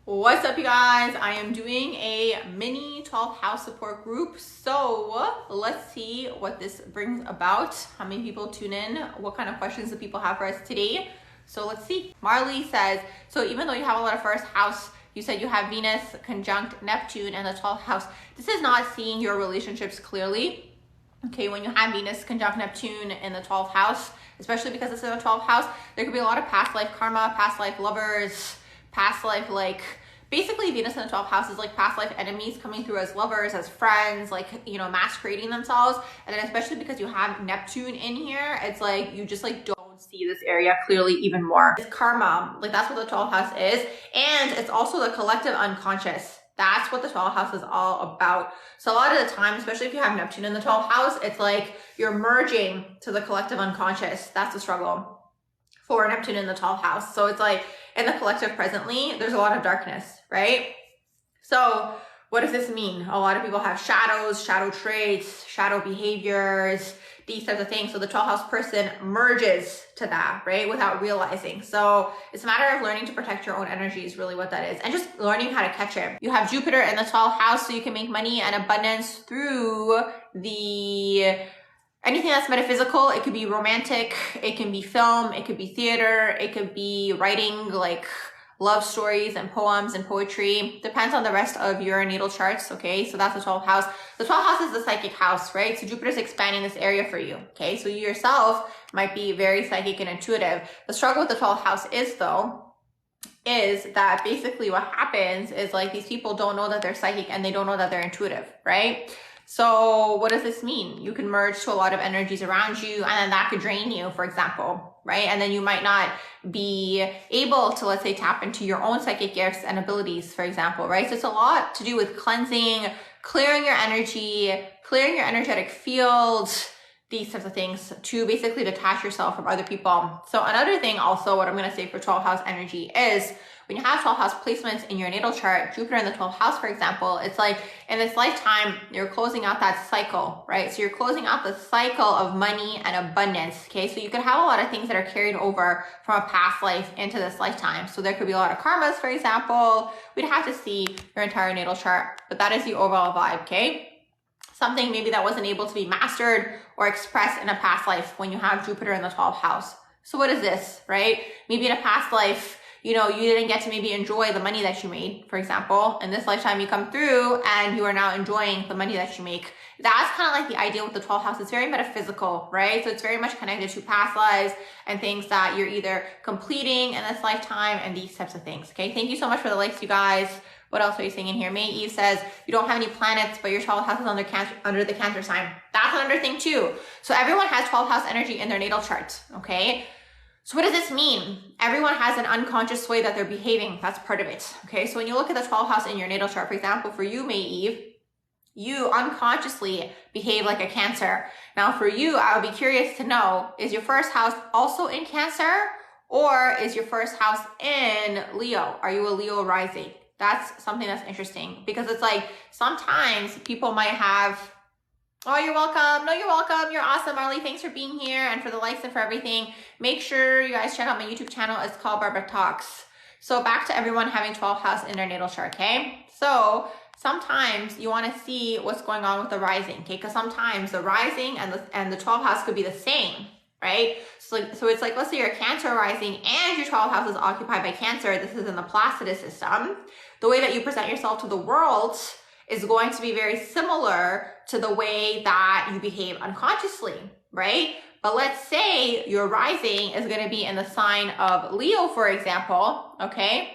What's up, you guys? I am doing a mini 12th house support group. So let's see what this brings about. How many people tune in? What kind of questions do people have for us today? So let's see. Marley says, so even though you have a lot of first house, you said you have Venus conjunct Neptune in the 12th house. This is not seeing your relationships clearly. Okay, when you have Venus conjunct Neptune in the 12th house, especially because it's in the 12th house, there could be a lot of past life karma, past life lovers, past life, like basically Venus in the 12th house is like past life enemies coming through as lovers, as friends, like, you know, masquerading themselves. And then especially because you have Neptune in here, it's like you just like don't see this area clearly even more. It's karma, like that's what the 12th house is. And it's also the collective unconscious. That's what the 12th house is all about. So a lot of the time, especially if you have Neptune in the 12th house, it's like you're merging to the collective unconscious. That's the struggle for Neptune in the 12th house. So it's like in the collective presently, there's a lot of darkness, right? So what does this mean? A lot of people have shadows, shadow traits, shadow behaviors, these types of things. So the 12th house person merges to that, right? Without realizing. So it's a matter of learning to protect your own energy is really what that is. And just learning how to catch it. You have Jupiter in the 12th house, so you can make money and abundance through anything that's metaphysical. It could be romantic, it can be film, it could be theater, it could be writing like love stories and poems and poetry. Depends on the rest of your natal charts, okay? So that's the 12th house. The 12th house is the psychic house, right? So Jupiter's expanding this area for you, okay? So you yourself might be very psychic and intuitive. The struggle with the 12th house is that basically what happens is like these people don't know that they're psychic and they don't know that they're intuitive, right? So what does this mean? You can merge to a lot of energies around you, and then that could drain you, for example, right? And then you might not be able to, let's say, tap into your own psychic gifts and abilities, for example, right? So it's a lot to do with cleansing, clearing your energy, clearing your energetic field, these types of things to basically detach yourself from other people. So another thing also, what I'm going to say for 12th house energy is when you have 12th house placements in your natal chart, Jupiter in the 12th house, for example, it's like in this lifetime, you're closing out that cycle, right? So you're closing out the cycle of money and abundance, okay? So you could have a lot of things that are carried over from a past life into this lifetime. So there could be a lot of karmas, for example. We'd have to see your entire natal chart, but that is the overall vibe, okay? Something maybe that wasn't able to be mastered or expressed in a past life when you have Jupiter in the 12th house. So what is this, right? Maybe in a past life, you know, you didn't get to maybe enjoy the money that you made, for example. In this lifetime, you come through and you are now enjoying the money that you make. That's kind of like the idea with the 12th house. It's very metaphysical, right? So it's very much connected to past lives and things that you're either completing in this lifetime and these types of things, okay? Thank you so much for the likes, you guys. What else are you saying in here? May Eve says, you don't have any planets, but your 12th house is under the Cancer sign. That's another thing too. So everyone has 12th house energy in their natal chart, okay? So what does this mean? Everyone has an unconscious way that they're behaving. That's part of it, okay? So when you look at the 12th house in your natal chart, for example, for you, May Eve, you unconsciously behave like a Cancer. Now for you, I would be curious to know, is your first house also in Cancer, or is your first house in Leo? Are you a Leo rising? That's something that's interesting, because it's like sometimes people might have, oh, you're welcome. No, you're welcome. You're awesome, Marley. Thanks for being here and for the likes and for everything. Make sure you guys check out my YouTube channel. It's called Barbara Talks. So back to everyone having 12th house in their natal chart, okay? So sometimes you want to see what's going on with the rising, okay? Because sometimes the rising and the 12th house could be the same, right? So it's like, let's say you're a Cancer rising and your 12th house is occupied by Cancer. This is in the Placidus system. The way that you present yourself to the world is going to be very similar to the way that you behave unconsciously, right? But let's say your rising is going to be in the sign of Leo, for example, okay?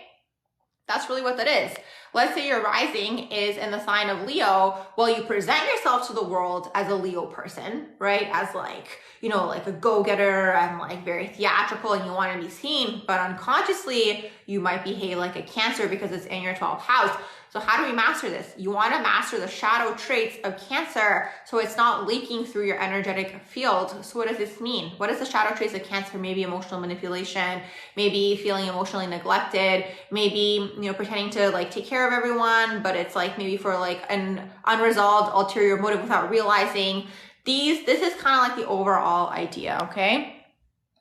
That's really what that is. Let's say your rising is in the sign of Leo. Well, you present yourself to the world as a Leo person, right? As like, you know, like a go-getter and like very theatrical and you want to be seen, but unconsciously you might behave like a Cancer because it's in your 12th house. So how do we master this? You want to master the shadow traits of Cancer so it's not leaking through your energetic field. So what does this mean? What is the shadow traits of Cancer? Maybe emotional manipulation, maybe feeling emotionally neglected, maybe, you know, pretending to like take care of everyone, but it's like maybe for like an unresolved ulterior motive without realizing. This is kind of like the overall idea, okay?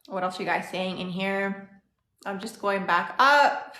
What else are you guys saying in here? I'm just going back up.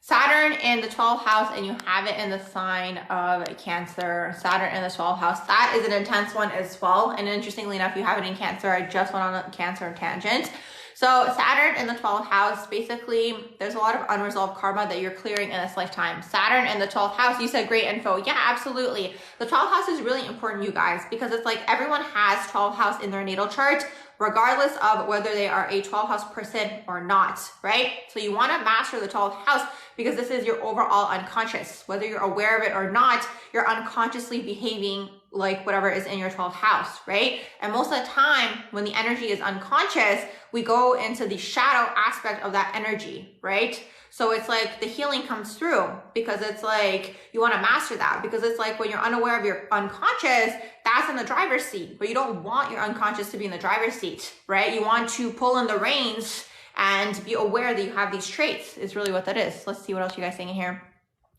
Saturn in the 12th house and you have it in the sign of Cancer. Saturn in the 12th house. That is an intense one as well. And interestingly enough, you have it in Cancer. I just went on a Cancer tangent. So Saturn in the 12th house, basically, there's a lot of unresolved karma that you're clearing in this lifetime. Saturn in the 12th house, you said great info. Yeah, absolutely. The 12th house is really important, you guys, because it's like everyone has 12th house in their natal chart, regardless of whether they are a 12th house person or not, right? So you want to master the 12th house because this is your overall unconscious. Whether you're aware of it or not, you're unconsciously behaving like whatever is in your 12th house, right? And most of the time when the energy is unconscious, we go into the shadow aspect of that energy, right? So it's like the healing comes through because it's like you want to master that, because it's like when you're unaware of your unconscious, that's in the driver's seat, but you don't want your unconscious to be in the driver's seat, right? You want to pull in the reins and be aware that you have these traits is really what that is. Let's see what else you guys saying in here.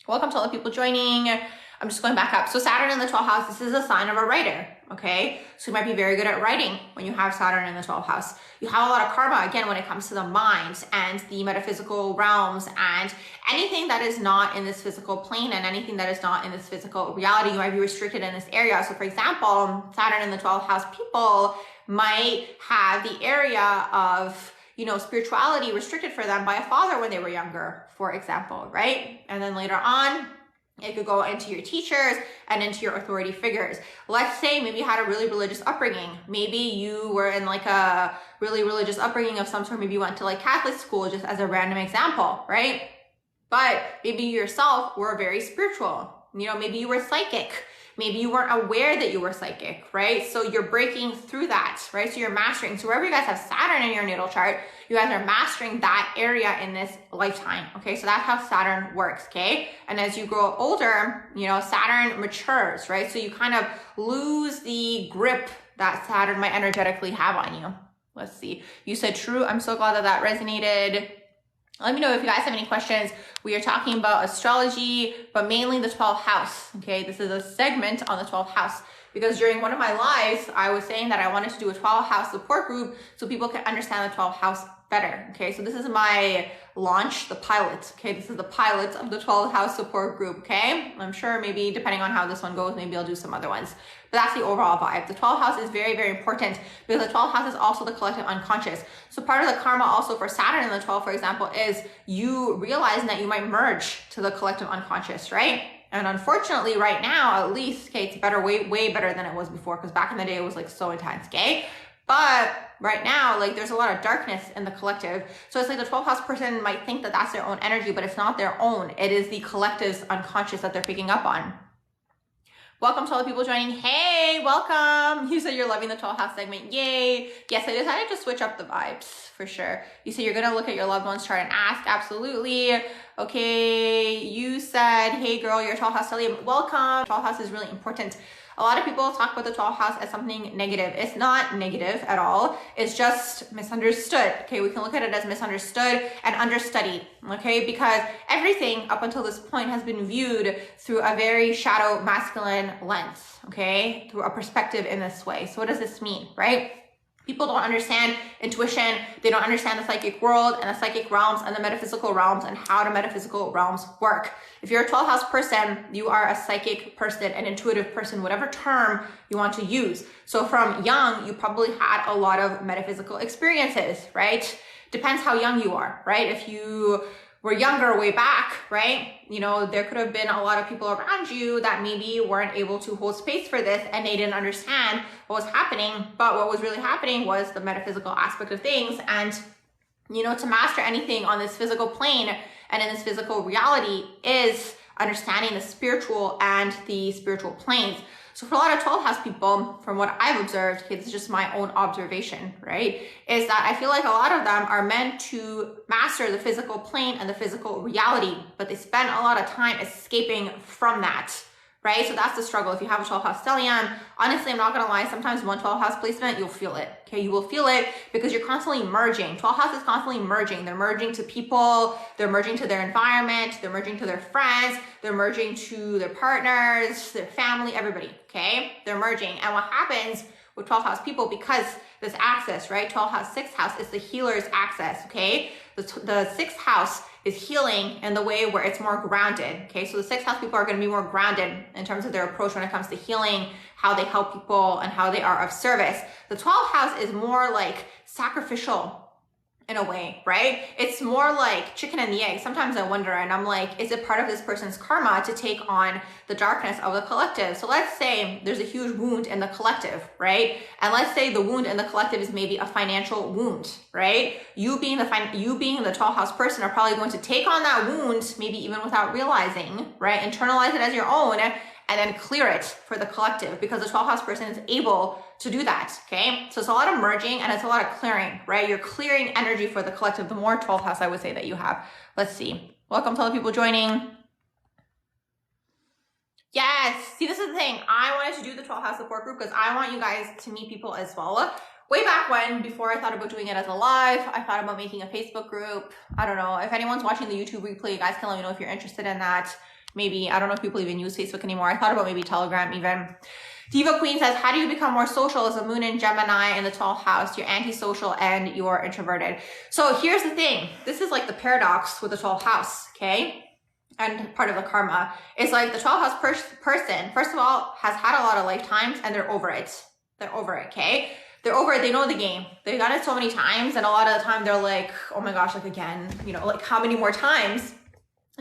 Welcome to all the people joining. I'm just going back up. So Saturn in the 12th house, this is a sign of a writer, okay? So you might be very good at writing when you have Saturn in the 12th house. You have a lot of karma, again, when it comes to the mind and the metaphysical realms and anything that is not in this physical plane and anything that is not in this physical reality, you might be restricted in this area. So for example, Saturn in the 12th house people might have the area of, you know, spirituality restricted for them by a father when they were younger, for example, right? And then later on, it could go into your teachers and into your authority figures. Let's say maybe you had a really religious upbringing. Maybe you were in like a really religious upbringing of some sort. Maybe you went to like Catholic school, just as a random example, right? But maybe you yourself were very spiritual. You know, maybe you were psychic. Maybe you weren't aware that you were psychic, right? So you're breaking through that, right? So you're mastering. So wherever you guys have Saturn in your natal chart, you guys are mastering that area in this lifetime, okay? So that's how Saturn works, okay? And as you grow older, you know, Saturn matures, right? So you kind of lose the grip that Saturn might energetically have on you. Let's see. You said true. I'm so glad that that resonated. Let me know if you guys have any questions. We are talking about astrology, but mainly the 12th house, okay? This is a segment on the 12th house because during one of my lives, I was saying that I wanted to do a 12th house support group so people can understand the 12th house better, okay? So this is my launch, the pilot, okay? This is the pilot of the 12th house support group, okay? I'm sure maybe depending on how this one goes, maybe I'll do some other ones. But that's the overall vibe. The 12th house is very, very important because the 12th house is also the collective unconscious. So part of the karma also for Saturn in the 12th, for example, is you realizing that you might merge to the collective unconscious, right? And unfortunately right now, at least, okay, it's better, way better than it was before, because back in the day it was like so intense, okay? But right now, like there's a lot of darkness in the collective. So it's like the 12th house person might think that that's their own energy, but it's not their own. It is the collective's unconscious that they're picking up on. Welcome to all the people joining. Hey, welcome. You said you're loving the 12th house segment. Yay. Yes, I decided to switch up the vibes for sure. You said you're going to look at your loved one's chart and ask. Absolutely. Okay. You said, hey girl, your 12th house stellium. Welcome. 12th house is really important. A lot of people talk about the 12th house as something negative. It's not negative at all. It's just misunderstood. Okay, we can look at it as misunderstood and understudied. Okay, because everything up until this point has been viewed through a very shadow masculine lens. Okay, through a perspective in this way. So what does this mean, right? People don't understand intuition. They don't understand the psychic world and the psychic realms and the metaphysical realms and how the metaphysical realms work. If you're a 12th house person, you are a psychic person, an intuitive person, whatever term you want to use. So from young, you probably had a lot of metaphysical experiences, right? Depends how young you are, right? If you were younger way back, right? You know, there could have been a lot of people around you that maybe weren't able to hold space for this and they didn't understand what was happening. But what was really happening was the metaphysical aspect of things. And, you know, to master anything on this physical plane and in this physical reality is understanding the spiritual and the spiritual planes. So for a lot of 12th house people, from what I've observed, okay, this is just my own observation, right? Is that I feel like a lot of them are meant to master the physical plane and the physical reality, but they spend a lot of time escaping from that, right? So that's the struggle. If you have a 12th house stellium, honestly, I'm not going to lie, sometimes one 12th house placement, you'll feel it, okay? You will feel it because you're constantly merging. 12th house is constantly merging. They're merging to people, they're merging to their environment, they're merging to their friends, they're merging to their partners, their family, everybody, okay? They're merging. And what happens with 12th house people, because this axis, right? 12th house, 6th house is the healer's axis, okay? The 6th house is healing in the way where it's more grounded. Okay, so the 6th house people are going to be more grounded in terms of their approach when it comes to healing, how they help people, and how they are of service. The 12th house is more like sacrificial in a way, right? It's more like chicken and the egg. Sometimes I wonder, and I'm like, is it part of this person's karma to take on the darkness of the collective? So let's say there's a huge wound in the collective, right? And let's say the wound in the collective is maybe a financial wound, right? You being the 12th house person are probably going to take on that wound, maybe even without realizing, right? Internalize it as your own, and then clear it for the collective, because the 12th house person is able to do that, okay? So it's a lot of merging and it's a lot of clearing, right? You're clearing energy for the collective, the more 12th house I would say that you have. Let's see. Welcome to all the people joining. Yes, see, this is the thing. I wanted to do the 12th house support group because I want you guys to meet people as well. Way back when, before I thought about doing it as a live, I thought about making a Facebook group. I don't know. If anyone's watching the YouTube replay, you guys can let me know if you're interested in that. Maybe, I don't know if people even use Facebook anymore. I thought about maybe Telegram even. Diva Queen says, how do you become more social as a moon in Gemini in the 12th house? You're antisocial and you're introverted. So here's the thing. This is like the paradox with the 12th house, okay? And part of the karma. It's like the 12th house person, first of all, has had a lot of lifetimes and they're over it. They're over it, okay? They're over it. They know the game. They've done it so many times. And a lot of the time they're like, oh my gosh, like again, you know, like how many more times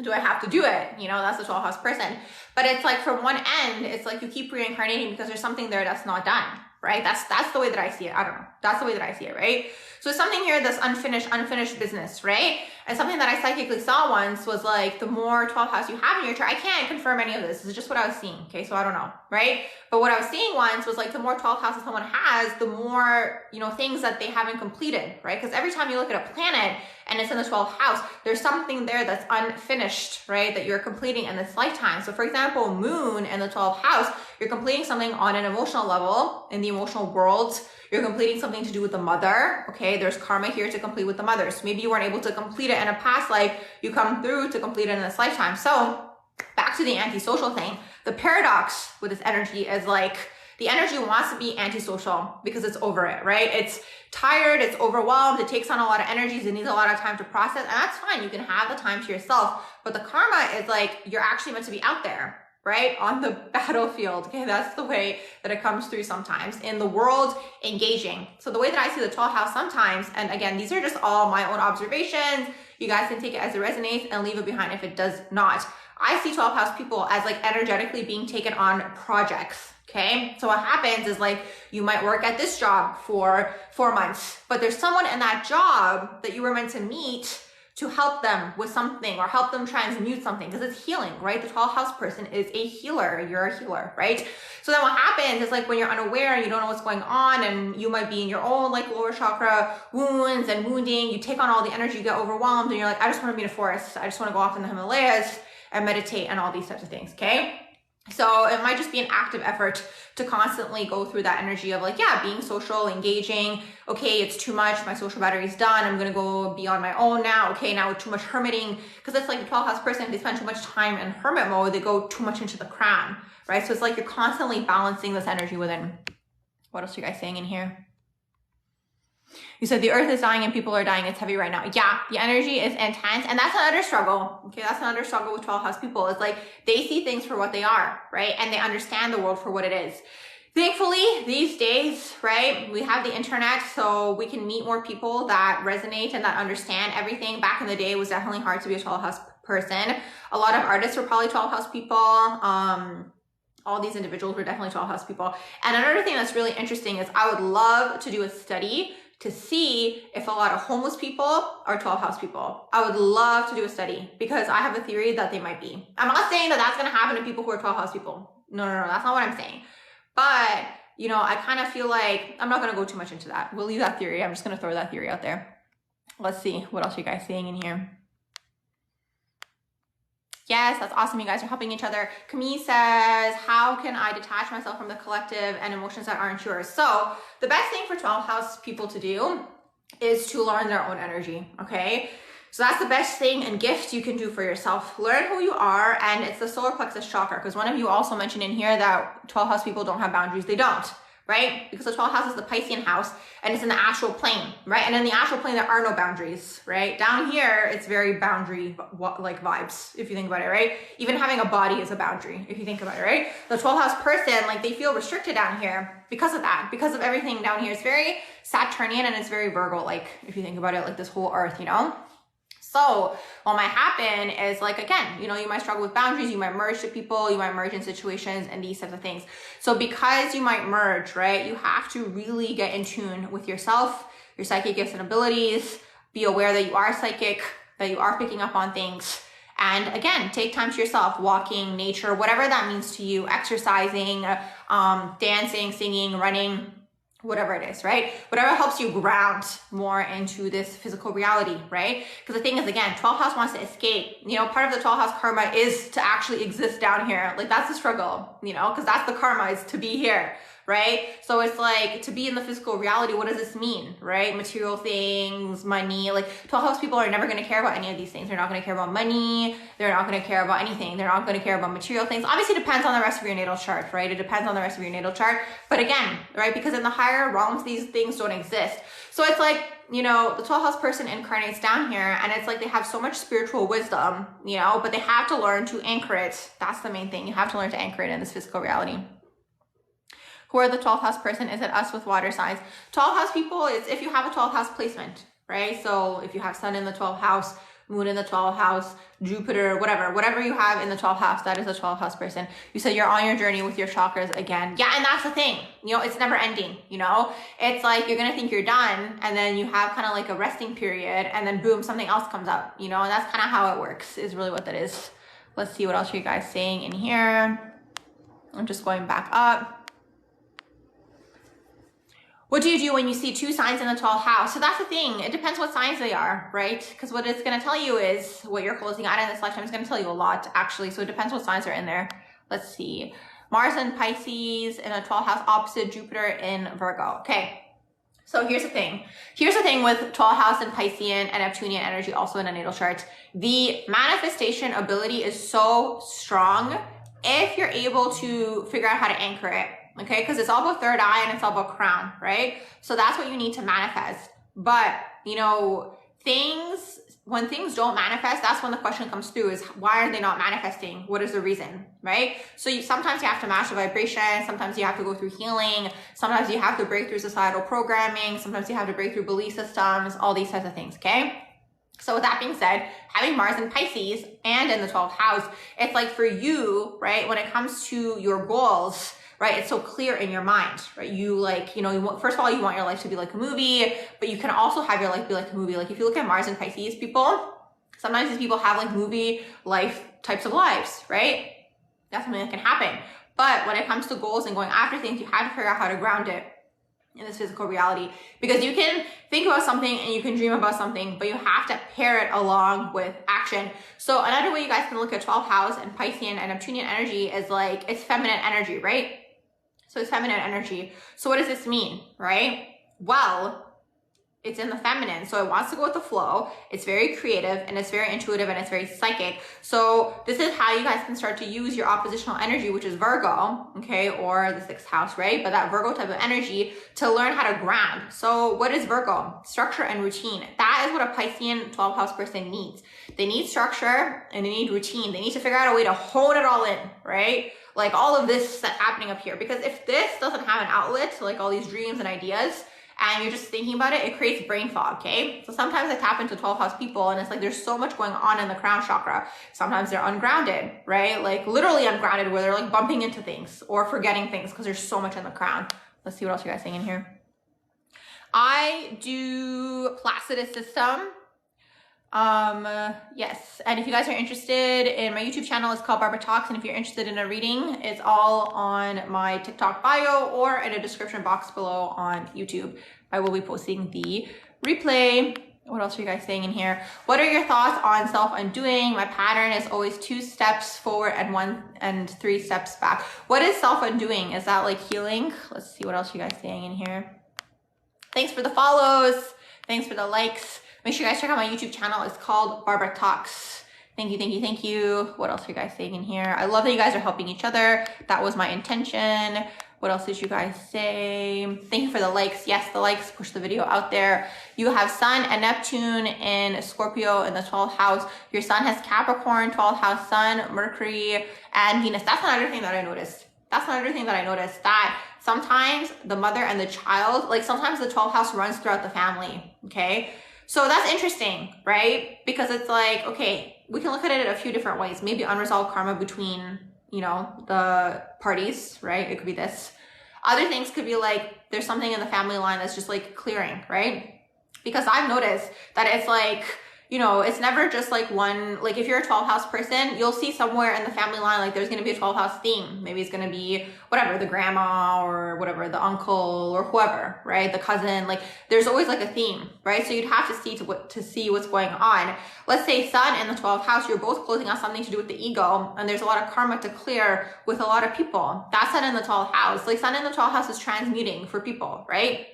do I have to do it? You know, that's the 12th house person. But it's like from one end, it's like you keep reincarnating because there's something there that's not done, right? That's the way that I see it. I don't know. That's the way that I see it, right? So it's something here that's unfinished business, right? And something that I psychically saw once was like, the more 12th house you have in your chart, I can't confirm any of this. This is just what I was seeing, okay? So I don't know, right? But what I was seeing once was like, the more 12th houses someone has, the more, you know, things that they haven't completed, right? Because every time you look at a planet and it's in the 12th house, there's something there that's unfinished, right? That you're completing in this lifetime. So for example, moon in the 12th house, you're completing something on an emotional level in the emotional world. You're completing something to do with the mother, okay? There's karma here to complete with the mother. So maybe you weren't able to complete it in a past life. You come through to complete it in this lifetime. So back to the antisocial thing. The paradox with this energy is like, the energy wants to be antisocial because it's over it, right? It's tired, it's overwhelmed, it takes on a lot of energies, it needs a lot of time to process, and that's fine. You can have the time to yourself, but the karma is like, you're actually meant to be out there, right? On the battlefield. Okay, that's the way that it comes through sometimes. In the world, engaging. So the way that I see the 12th house sometimes, and again, these are just all my own observations. You guys can take it as it resonates and leave it behind if it does not. I see 12th house people as like energetically being taken on projects. Okay, so what happens is like, you might work at this job for 4 months, but there's someone in that job that you were meant to meet to help them with something or help them transmute something, because it's healing, right? The 12th house person is a healer. You're a healer, right? So then what happens is like, when you're unaware and you don't know what's going on, and you might be in your own like lower chakra wounds and wounding, you take on all the energy, you get overwhelmed, and you're like, I just want to be in a forest. I just want to go off in the Himalayas and meditate and all these types of things, okay? So it might just be an active effort to constantly go through that energy of like, yeah, being social, engaging. Okay, it's too much. My social battery's done. I'm going to go be on my own now. Okay, now with too much hermiting, because it's like the 12th house person, if they spend too much time in hermit mode, they go too much into the crown, right? So it's like you're constantly balancing this energy within. What else are you guys saying in here? You said the earth is dying and people are dying. It's heavy right now. Yeah, the energy is intense. And that's another struggle. Okay, that's another struggle with 12th house people. It's like, they see things for what they are, right? And they understand the world for what it is. Thankfully, these days, right, we have the internet, so we can meet more people that resonate and that understand everything. Back in the day, it was definitely hard to be a 12th house person. A lot of artists were probably 12th house people. All these individuals were definitely 12th house people. And another thing that's really interesting is I would love to do a study to see if a lot of homeless people are 12th house people. I would love to do a study, because I have a theory that they might be. I'm not saying that that's going to happen to people who are 12th house people. No, that's not what I'm saying. But, you know, I kind of feel like I'm not going to go too much into that. We'll leave that theory. I'm just going to throw that theory out there. Let's see. What else are you guys saying in here? Yes, that's awesome. You guys are helping each other. Camille says, how can I detach myself from the collective and emotions that aren't yours? So the best thing for 12th house people to do is to learn their own energy, okay? So that's the best thing and gift you can do for yourself. Learn who you are, and it's the solar plexus chakra, because one of you also mentioned in here that 12th house people don't have boundaries. They don't, right? Because the 12th house is the Piscean house and it's in the astral plane, right? And in the astral plane, there are no boundaries, right? Down here, it's very boundary like vibes, if you think about it, right? Even having a body is a boundary, if you think about it, right? The 12th house person, like they feel restricted down here because of that, because of everything down here. It's very Saturnian and it's very Virgo, like if you think about it, like this whole earth, you know? So what might happen is like, again, you know, you might struggle with boundaries, you might merge to people, you might merge in situations and these types of things. So because you might merge, right, you have to really get in tune with yourself, your psychic gifts and abilities, be aware that you are psychic, that you are picking up on things. And again, take time to yourself, walking, nature, whatever that means to you, exercising, dancing, singing, running, whatever it is, right? Whatever helps you ground more into this physical reality, right? Because the thing is, again, 12th house wants to escape. You know, part of the 12th house karma is to actually exist down here. Like that's the struggle, you know, because that's the karma, is to be here, right? So it's like, to be in the physical reality, what does this mean, right? Material things, money, like 12th house people are never going to care about any of these things. They're not going to care about money. They're not going to care about anything. They're not going to care about material things. Obviously, it depends on the rest of your natal chart, right? It depends on the rest of your natal chart. But again, right, because in the higher realms, these things don't exist. So it's like, you know, the 12th house person incarnates down here and it's like they have so much spiritual wisdom, you know, but they have to learn to anchor it. That's the main thing. You have to learn to anchor it in this physical reality. Who are the 12th house person? Is it us with water signs? 12th house people is if you have a 12th house placement, right? So if you have sun in the 12th house, moon in the 12th house, Jupiter, whatever you have in the 12th house, that is a 12th house person. You said you're on your journey with your chakras again. Yeah, and that's the thing, you know, it's never ending, you know? It's like you're gonna think you're done and then you have kind of like a resting period and then boom, something else comes up, you know? And that's kind of how it works, is really what that is. Let's see what else are you guys saying in here. I'm just going back up. What do you do when you see two signs in the 12th house? So that's the thing. It depends what signs they are, right? Because what it's going to tell you is what you're closing out in this lifetime is going to tell you a lot, actually. So it depends what signs are in there. Let's see. Mars and Pisces in the 12th house, opposite Jupiter in Virgo. Okay. So here's the thing. Here's the thing with 12th house and Piscean and Neptunian energy also in a natal chart. The manifestation ability is so strong if you're able to figure out how to anchor it. Okay, because it's all about third eye and it's all about crown, right? So that's what you need to manifest. But, you know, when things don't manifest, that's when the question comes through is, why are they not manifesting? What is the reason, right? So sometimes you have to match the vibration. Sometimes you have to go through healing. Sometimes you have to break through societal programming. Sometimes you have to break through belief systems, all these types of things, okay? So with that being said, having Mars in Pisces and in the 12th house, it's like for you, right, when it comes to your goals, right? It's so clear in your mind, right? You like, you know, first of all, you want your life to be like a movie, but you can also have your life be like a movie. Like if you look at Mars and Pisces people, sometimes these people have like movie life types of lives, right? That's something that can happen. But when it comes to goals and going after things, you have to figure out how to ground it in this physical reality, because you can think about something and you can dream about something, but you have to pair it along with action. So another way you guys can look at 12th house and Piscean and Neptunian energy is like, it's feminine energy, right? So it's feminine energy. So what does this mean, right? Well, it's in the feminine, so it wants to go with the flow. It's very creative and it's very intuitive and it's very psychic. So this is how you guys can start to use your oppositional energy, which is Virgo, okay, or the 6th house, right? But that Virgo type of energy to learn how to ground. So what is Virgo? Structure and routine. That is what a Piscean 12th house person needs. They need structure and they need routine. They need to figure out a way to hone it all in, right? Like all of this that's happening up here. Because if this doesn't have an outlet, like all these dreams and ideas, and you're just thinking about it, it creates brain fog, okay? So sometimes I tap into 12th house people and it's like there's so much going on in the crown chakra. Sometimes they're ungrounded, right? Like literally ungrounded, where they're like bumping into things or forgetting things because there's so much in the crown. Let's see what else you guys saying in here. I do Placidus system. Yes, and if you guys are interested in my YouTube channel, it's called Barbara Talks, and if you're interested in a reading, it's all on my TikTok bio or in a description box below on YouTube. I will be posting the replay. What else are you guys saying in here? What are your thoughts on self-undoing? My pattern is always 2 steps forward and 3 steps back. What is self-undoing? Is that like healing? Let's see what else you guys saying in here. Thanks for the follows. Thanks for the likes. Make sure you guys check out my YouTube channel. It's called Barbara Talks. Thank you, thank you, thank you. What else are you guys saying in here? I love that you guys are helping each other. That was my intention. What else did you guys say? Thank you for the likes. Yes, the likes push the video out there. You have Sun and Neptune in Scorpio in the 12th house. Your Sun has Capricorn, 12th house Sun, Mercury, and Venus. That's another thing that I noticed. That sometimes the mother and the child, like sometimes the 12th house runs throughout the family, okay? So that's interesting, right? Because it's like, okay, we can look at it a few different ways. Maybe unresolved karma between, you know, the parties, right? It could be this. Other things could be like, there's something in the family line that's just like clearing, right? Because I've noticed that it's like, you know, it's never just like one, like if you're a 12th house person, you'll see somewhere in the family line, like there's going to be a 12th house theme. Maybe it's going to be whatever, the grandma or whatever, the uncle or whoever, right? The cousin, like there's always like a theme, right? So you'd have to see what's going on. Let's say Sun in the 12th house, you're both closing on something to do with the ego, and there's a lot of karma to clear with a lot of people. That's Sun in the 12th house. Like Sun in the 12th house is transmuting for people, right?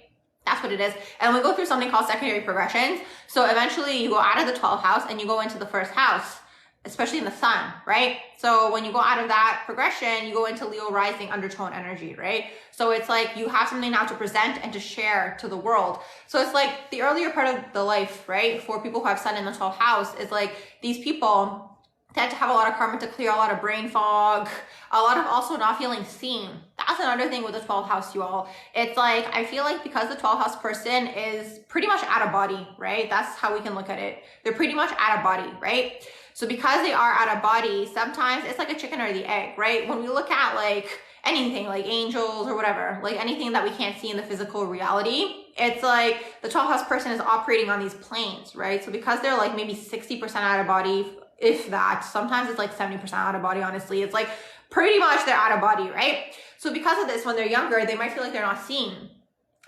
That's what it is. And we go through something called secondary progressions. So eventually you go out of the 12th house and you go into the first house, especially in the Sun, right? So when you go out of that progression, you go into Leo rising undertone energy, right? So it's like you have something now to present and to share to the world. So it's like the earlier part of the life, right? For people who have Sun in the 12th house, is like these people tend to have a lot of karma to clear, a lot of brain fog, a lot of also not feeling seen. That's another thing with the 12th house, you all. It's like, I feel like because the 12th house person is pretty much out of body, right? That's how we can look at it. They're pretty much out of body, right? So because they are out of body, sometimes it's like a chicken or the egg, right? When we look at like anything like angels or whatever, like anything that we can't see in the physical reality, it's like the 12th house person is operating on these planes, right? So because they're like maybe 60% out of body, if that, sometimes it's like 70% out of body, honestly. It's like pretty much they're out of body, right? So because of this, when they're younger, they might feel like they're not seen.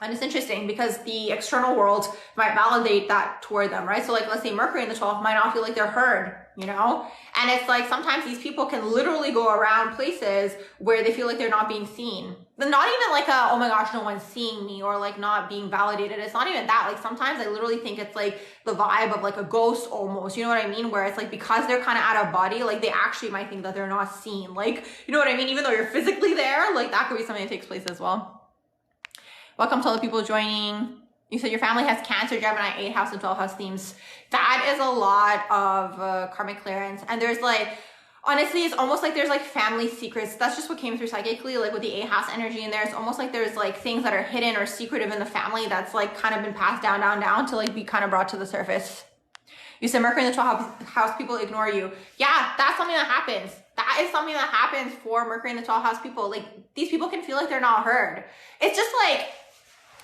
And it's interesting because the external world might validate that toward them, right? So like, let's say Mercury in the 12th might not feel like they're heard, you know? And it's like, sometimes these people can literally go around places where they feel like they're not being seen. But not even like a, oh my gosh, no one's seeing me, or like not being validated. It's not even that. Like sometimes I literally think it's like the vibe of like a ghost almost, you know what I mean? Where it's like, because they're kind of out of body, like they actually might think that they're not seen. Like, you know what I mean? Even though you're physically there, like that could be something that takes place as well. Welcome to all the people joining. You said your family has Cancer, Gemini, 8th house and 12th house themes. That is a lot of karmic clearance. And there's like, honestly, it's almost like there's like family secrets. That's just what came through psychically, like with the 8th house energy in there. It's almost like there's like things that are hidden or secretive in the family that's like kind of been passed down to like be kind of brought to the surface. You said Mercury in the 12th house, people ignore you. Yeah, that's something that happens. That is something that happens for Mercury in the 12th house people. Like these people can feel like they're not heard. It's just like,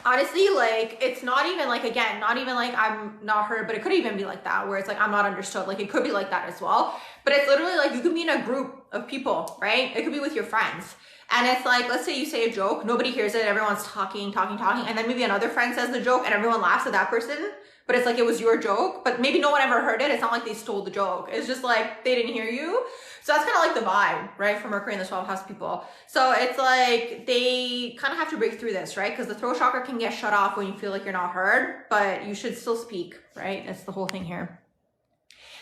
honestly, like, it's not even like, again, not even like I'm not heard, but it could even be like that, where it's like, I'm not understood. Like, it could be like that as well. But it's literally like, you could be in a group of people, right? It could be with your friends. And it's like, let's say you say a joke, nobody hears it, everyone's talking. And then maybe another friend says the joke and everyone laughs at that person. But it's like, it was your joke, but maybe no one ever heard it. It's not like they stole the joke. It's just like, they didn't hear you. So that's kind of like the vibe, right? For Mercury in the 12th house people. So it's like, they kind of have to break through this, right? Because the throat chakra can get shut off when you feel like you're not heard, but you should still speak, right? That's the whole thing here.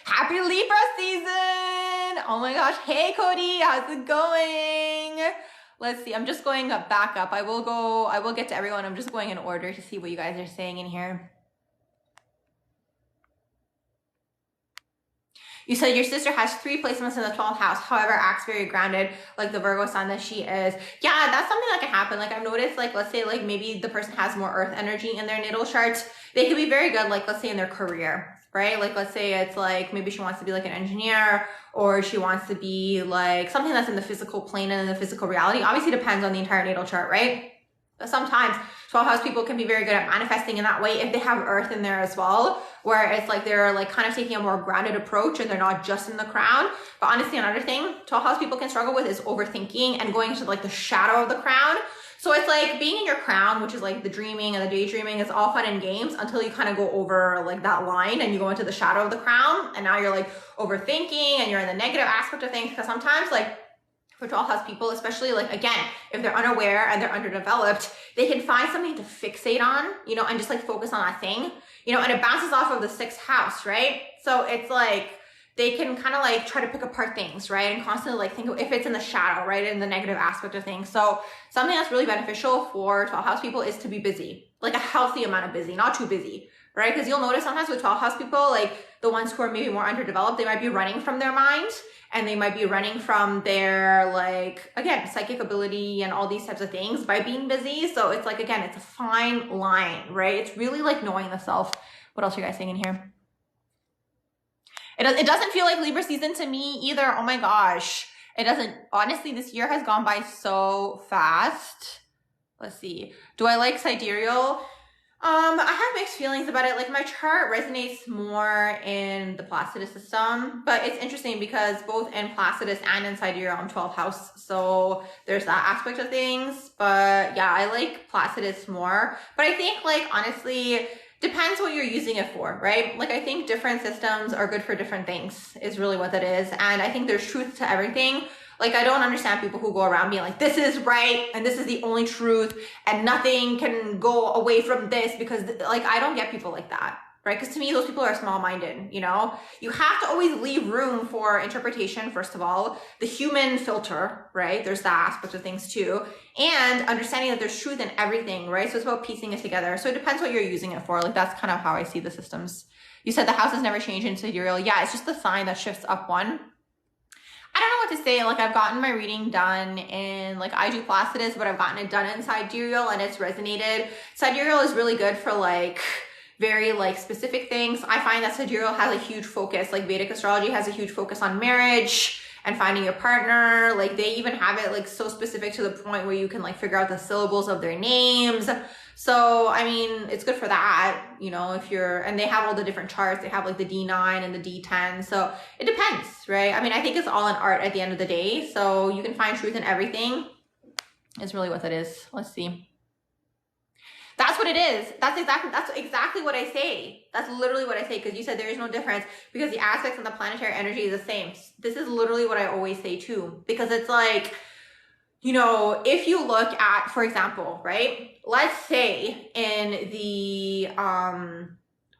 Happy Libra season. Oh my gosh. Hey, Cody, how's it going? Let's see. I'm just going back up. I will get to everyone. I'm just going in order to see what you guys are saying in here. You said your sister has 3 placements in the 12th house, however, acts very grounded, like the Virgo sign that she is. Yeah, that's something that can happen. Like I've noticed, like, let's say like maybe the person has more earth energy in their natal chart. They could be very good, like let's say in their career, right? Like let's say it's like, maybe she wants to be like an engineer, or she wants to be like something that's in the physical plane and in the physical reality. Obviously depends on the entire natal chart, right? But sometimes 12th house people can be very good at manifesting in that way if they have earth in there as well, where it's like they're like kind of taking a more grounded approach and they're not just in the crown. But honestly, another thing 12th house people can struggle with is overthinking and going into like the shadow of the crown. So it's like being in your crown, which is like the dreaming and the daydreaming, is all fun and games until you kind of go over like that line and you go into the shadow of the crown, and now you're like overthinking and you're in the negative aspect of things. Because sometimes like for 12th house people, especially like, again, if they're unaware and they're underdeveloped, they can find something to fixate on, you know, and just like focus on that thing, you know, and it bounces off of the 6th house, right? So it's like, they can kind of like try to pick apart things, right? And constantly like think if it's in the shadow, right? In the negative aspect of things. So something that's really beneficial for 12th house people is to be busy, like a healthy amount of busy, not too busy, right? Because you'll notice sometimes with 12th house people, like the ones who are maybe more underdeveloped, they might be running from their mind, and they might be running from their, like, again, psychic ability and all these types of things by being busy. So it's like, again, it's a fine line, right? It's really like knowing the self. What else are you guys saying in here? It doesn't feel like Libra season to me either. Oh my gosh. It doesn't. Honestly, this year has gone by so fast. Let's see. Do I like sidereal? I have mixed feelings about it. Like my chart resonates more in the Placidus system, but it's interesting because both in Placidus and in sidereal I'm 12th house. So there's that aspect of things. But yeah, I like Placidus more. But I think like honestly, depends what you're using it for, right? Like I think different systems are good for different things is really what that is. And I think there's truth to everything. Like I don't understand people who go around being like, this is right and this is the only truth and nothing can go away from this, because like I don't get people like that, right? Because to me, those people are small-minded, you know? You have to always leave room for interpretation, first of all, the human filter, right? There's that aspect of things too. And understanding that there's truth in everything, right? So it's about piecing it together. So it depends what you're using it for. Like that's kind of how I see the systems. You said the houses never change in sidereal. Yeah, it's just the sign that shifts up one. I don't know what to say. Like I've gotten my reading done in, like I do Placidus, but I've gotten it done in sidereal and it's resonated. Sidereal is really good for like very like specific things. I find that sidereal has a huge focus, like Vedic astrology has a huge focus on marriage and finding your partner. Like they even have it like so specific to the point where you can like figure out the syllables of their names. So, I mean, it's good for that, you know, if you're, and they have all the different charts. They have like the D9 and the D10. So it depends, right? I mean, I think it's all an art at the end of the day. So you can find truth in everything is really what that is. Let's see. That's what it is. That's exactly what I say. That's literally what I say. Because you said there is no difference because the aspects and the planetary energy is the same. This is literally what I always say too, because it's like, you know, if you look at, for example, right, let's say in the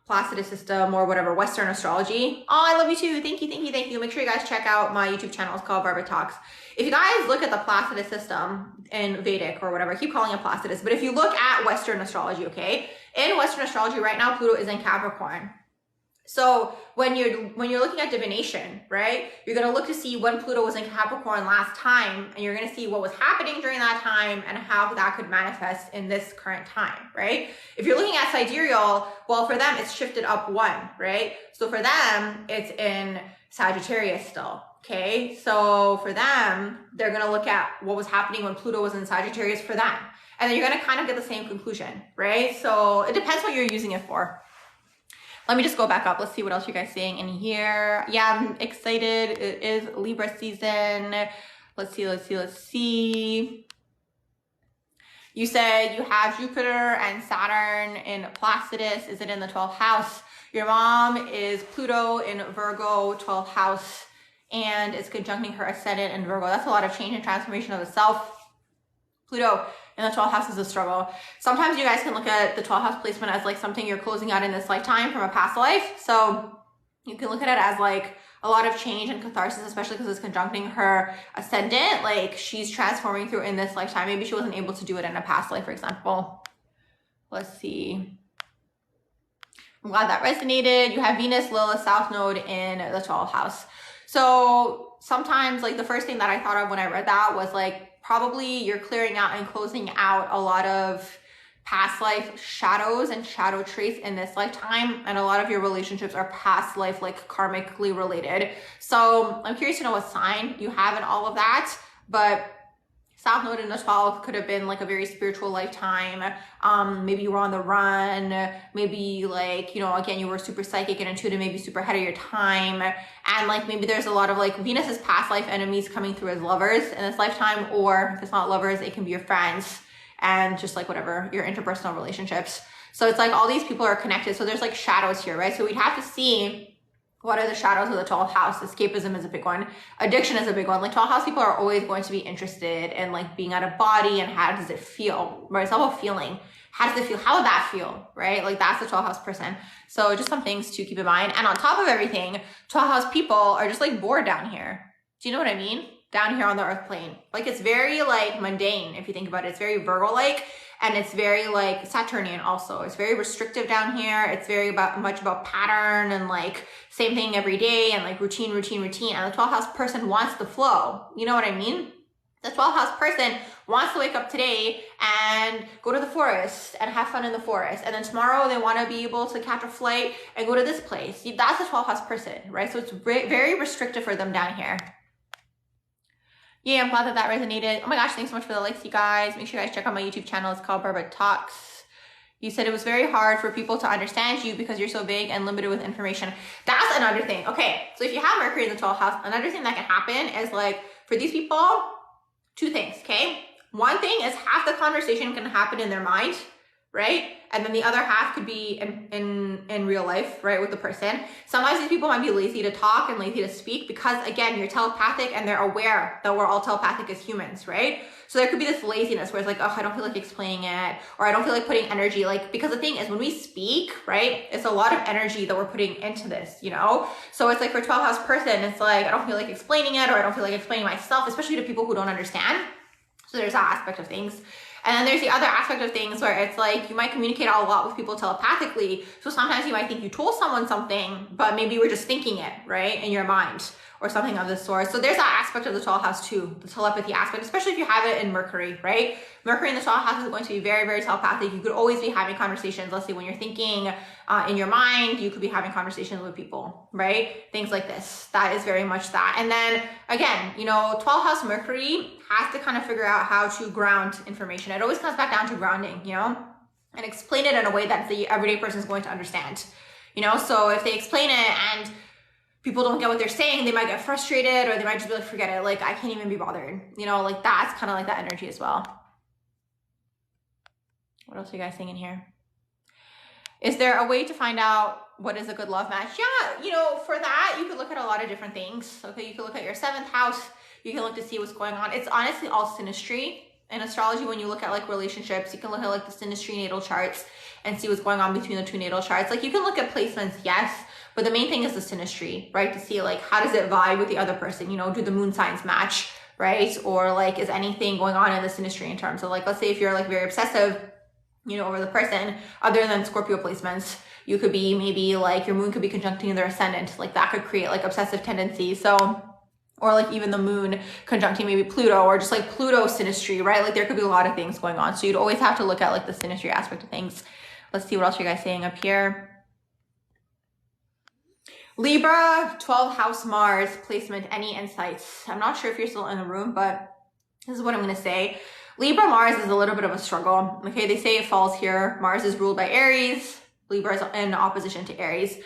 Placidus system or whatever, Western astrology. Oh, I love you too. Thank you, thank you, thank you. Make sure you guys check out my YouTube channel. It's called Barbara Talks. If you guys look at the Placidus system in Vedic or whatever, I keep calling it Placidus, but if you look at Western astrology, okay, in Western astrology right now, Pluto is in Capricorn. So when you're looking at divination, right, you're going to look to see when Pluto was in Capricorn last time, and you're going to see what was happening during that time and how that could manifest in this current time, right? If you're looking at sidereal, well, for them, it's shifted up one, right? So for them, it's in Sagittarius still, okay? So for them, they're going to look at what was happening when Pluto was in Sagittarius for them. And then you're going to kind of get the same conclusion, right? So it depends what you're using it for. Let me just go back up. Let's see what else you guys saying in here. Yeah, I'm excited. It is Libra season. Let's see. You said you have Jupiter and Saturn in Placidus. Is it in the 12th house? Your mom is Pluto in Virgo, 12th house, and it's conjuncting her ascendant in Virgo. That's a lot of change and transformation of the self. Pluto in the 12th house is a struggle. Sometimes you guys can look at the 12th house placement as like something you're closing out in this lifetime from a past life. So you can look at it as like a lot of change and catharsis, especially because it's conjuncting her ascendant. Like she's transforming through in this lifetime. Maybe she wasn't able to do it in a past life, for example. Let's see. I'm glad that resonated. You have Venus, Lilith, South Node in the 12th house. So sometimes like the first thing that I thought of when I read that was like, probably you're clearing out and closing out a lot of past life shadows and shadow traits in this lifetime. And a lot of your relationships are past life, like karmically related. So I'm curious to know what sign you have in all of that. But South Node in the 12th could have been like a very spiritual lifetime. Maybe you were on the run. Maybe like, you know, again, you were super psychic and intuitive, maybe super ahead of your time. And like, maybe there's a lot of like Venus's past life enemies coming through as lovers in this lifetime, or if it's not lovers, it can be your friends and just like whatever, your interpersonal relationships. So it's like all these people are connected. So there's like shadows here, right? So we'd have to see What are the shadows of the 12th house? Escapism is a big one. Addiction is a big one. Like 12th house people are always going to be interested in like being out of body and how does it feel, right? It's all about feeling. How does it feel? How would that feel, right? Like that's the 12th house person. So just some things to keep in mind. And on top of everything, 12th house people are just like bored down here. Do you know what I mean? Down here on the earth plane. Like it's very like mundane if you think about it. It's very Virgo-like. And it's very like Saturnian also. It's very restrictive down here. It's very much about pattern and like same thing every day and like routine. And the 12th house person wants the flow. You know what I mean? The 12th house person wants to wake up today and go to the forest and have fun in the forest. And then tomorrow they want to be able to catch a flight and go to this place. That's the 12th house person, right? So it's very restrictive for them down here. Yeah, I'm glad that resonated. Oh my gosh, thanks so much for the likes, you guys. Make sure you guys check out my YouTube channel. It's called Barbara Talks. You said it was very hard for people to understand you because you're so big and limited with information. That's another thing. Okay, so if you have Mercury in the 12th house, another thing that can happen is like, for these people, two things, okay? One thing is half the conversation can happen in their mind, right? And then the other half could be in real life, right, with the person. Sometimes these people might be lazy to talk and lazy to speak because, again, you're telepathic and they're aware that we're all telepathic as humans, right? So there could be this laziness where it's like, oh, I don't feel like explaining it, or I don't feel like putting energy, like, because the thing is when we speak, right, it's a lot of energy that we're putting into this, you know? So it's like for 12th house person, it's like, I don't feel like explaining it, or I don't feel like explaining myself, especially to people who don't understand. So there's that aspect of things. And then there's the other aspect of things where it's like you might communicate a lot with people telepathically. So sometimes you might think you told someone something, but maybe you were just thinking it, right, in your mind or something of this sort. So there's that aspect of the 12th house too, the telepathy aspect, especially if you have it in Mercury, right? Mercury in the 12th house is going to be very telepathic. You could always be having conversations. Let's say when you're thinking in your mind, you could be having conversations with people, right? Things like this. That is very much that. And then again, you know, 12th house Mercury has to kind of figure out how to ground information. It always comes back down to grounding, you know, and explain it in a way that the everyday person is going to understand, you know? So if they explain it and people don't get what they're saying, they might get frustrated or they might just be like, forget it. Like, I can't even be bothered. You know, like that's kind of like that energy as well. What else are you guys saying in here? Is there a way to find out what is a good love match? Yeah, you know, for that, you could look at a lot of different things. Okay, you could look at your 7th house. You can look to see what's going on. It's honestly all synastry. In astrology, when you look at like relationships, you can look at like the synastry natal charts and see what's going on between the two natal charts. Like you can look at placements, yes, but the main thing is the synastry, right? To see like, how does it vibe with the other person? You know, do the moon signs match, right? Or like, is anything going on in the synastry in terms of like, let's say if you're like very obsessive, you know, over the person, other than Scorpio placements, you could be maybe like your moon could be conjuncting their ascendant. Like that could create like obsessive tendencies. So, or like even the moon conjuncting maybe Pluto, or just like Pluto synastry, right? Like there could be a lot of things going on. So you'd always have to look at like the synastry aspect of things. Let's see what else you guys saying up here. Libra, 12th house Mars placement, any insights? I'm not sure if you're still in the room, but this is what I'm going to say. Libra Mars is a little bit of a struggle. Okay, they say it falls here. Mars is ruled by Aries. Libra is in opposition to Aries.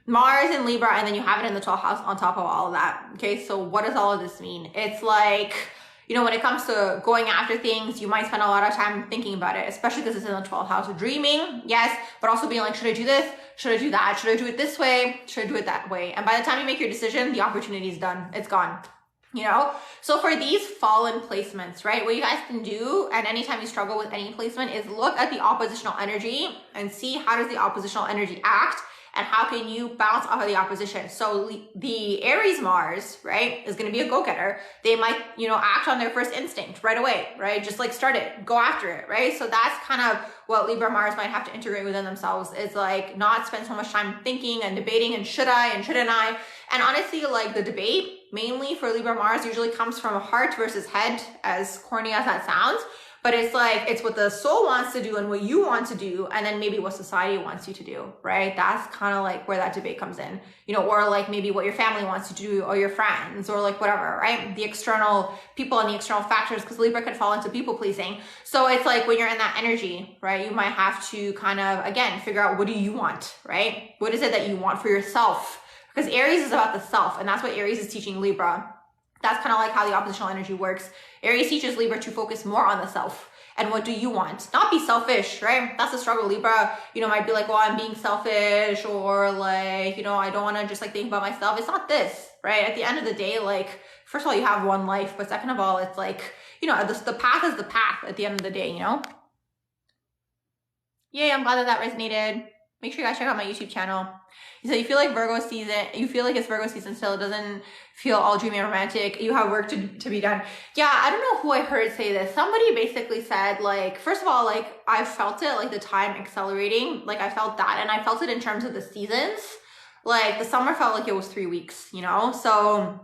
Mars in Libra, and then you have it in the 12th house on top of all of that. Okay, so what does all of this mean? It's like, you know, when it comes to going after things, you might spend a lot of time thinking about it, especially because it's in the 12th house. Dreaming, yes, but also being like, should I do this? Should I do that? Should I do it this way? Should I do it that way? And by the time you make your decision, the opportunity is done. It's gone. You know, so for these fallen placements, right, what you guys can do, and anytime you struggle with any placement, is look at the oppositional energy and see how does the oppositional energy act and how can you bounce off of the opposition. So the Aries Mars, right, is going to be a go-getter. They might, you know, act on their first instinct right away, right? Just like start it, go after it, right? So that's kind of what Libra Mars might have to integrate within themselves, is like not spend so much time thinking and debating and should I and shouldn't I. And honestly, like the debate mainly for Libra Mars usually comes from heart versus head, as corny as that sounds. But it's like, it's what the soul wants to do and what you want to do, and then maybe what society wants you to do, right? That's kind of like where that debate comes in, you know, or like maybe what your family wants you to do, or your friends, or like whatever, right? The external people and the external factors, because Libra can fall into people pleasing. So it's like when you're in that energy, right, you might have to kind of, again, figure out what do you want, right? What is it that you want for yourself? Because Aries is about the self, and that's what Aries is teaching Libra. That's kind of like how the oppositional energy works. Aries teaches Libra to focus more on the self. And what do you want? Not be selfish, right? That's the struggle. Libra, you know, might be like, well, I'm being selfish, or like, you know, I don't want to just like think about myself. It's not this, right? At the end of the day, like, first of all, you have one life, but second of all, it's like, you know, the path is the path at the end of the day, you know? Yay, I'm glad that that resonated. Make sure you guys check out my YouTube channel. So you feel like Virgo season, you feel like it's Virgo season still. It doesn't feel all dreamy and romantic. You have work to be done. Yeah, I don't know who I heard say this. Somebody basically said, like, first of all, like, I felt it, like the time accelerating. Like, I felt that, and I felt it in terms of the seasons. Like, the summer felt like it was 3 weeks, you know? So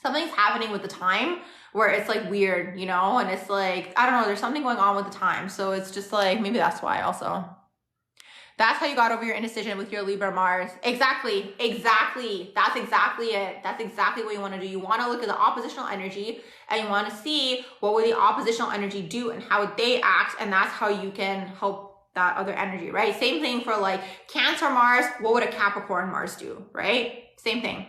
something's happening with the time where it's like weird, you know? And it's like, I don't know, there's something going on with the time. So it's just like, maybe that's why also. That's how you got over your indecision with your Libra Mars. Exactly. That's exactly it. That's exactly what you want to do. You want to look at the oppositional energy and you want to see what would the oppositional energy do and how they act. And that's how you can help that other energy, right? Same thing for like Cancer Mars. What would a Capricorn Mars do, right? Same thing.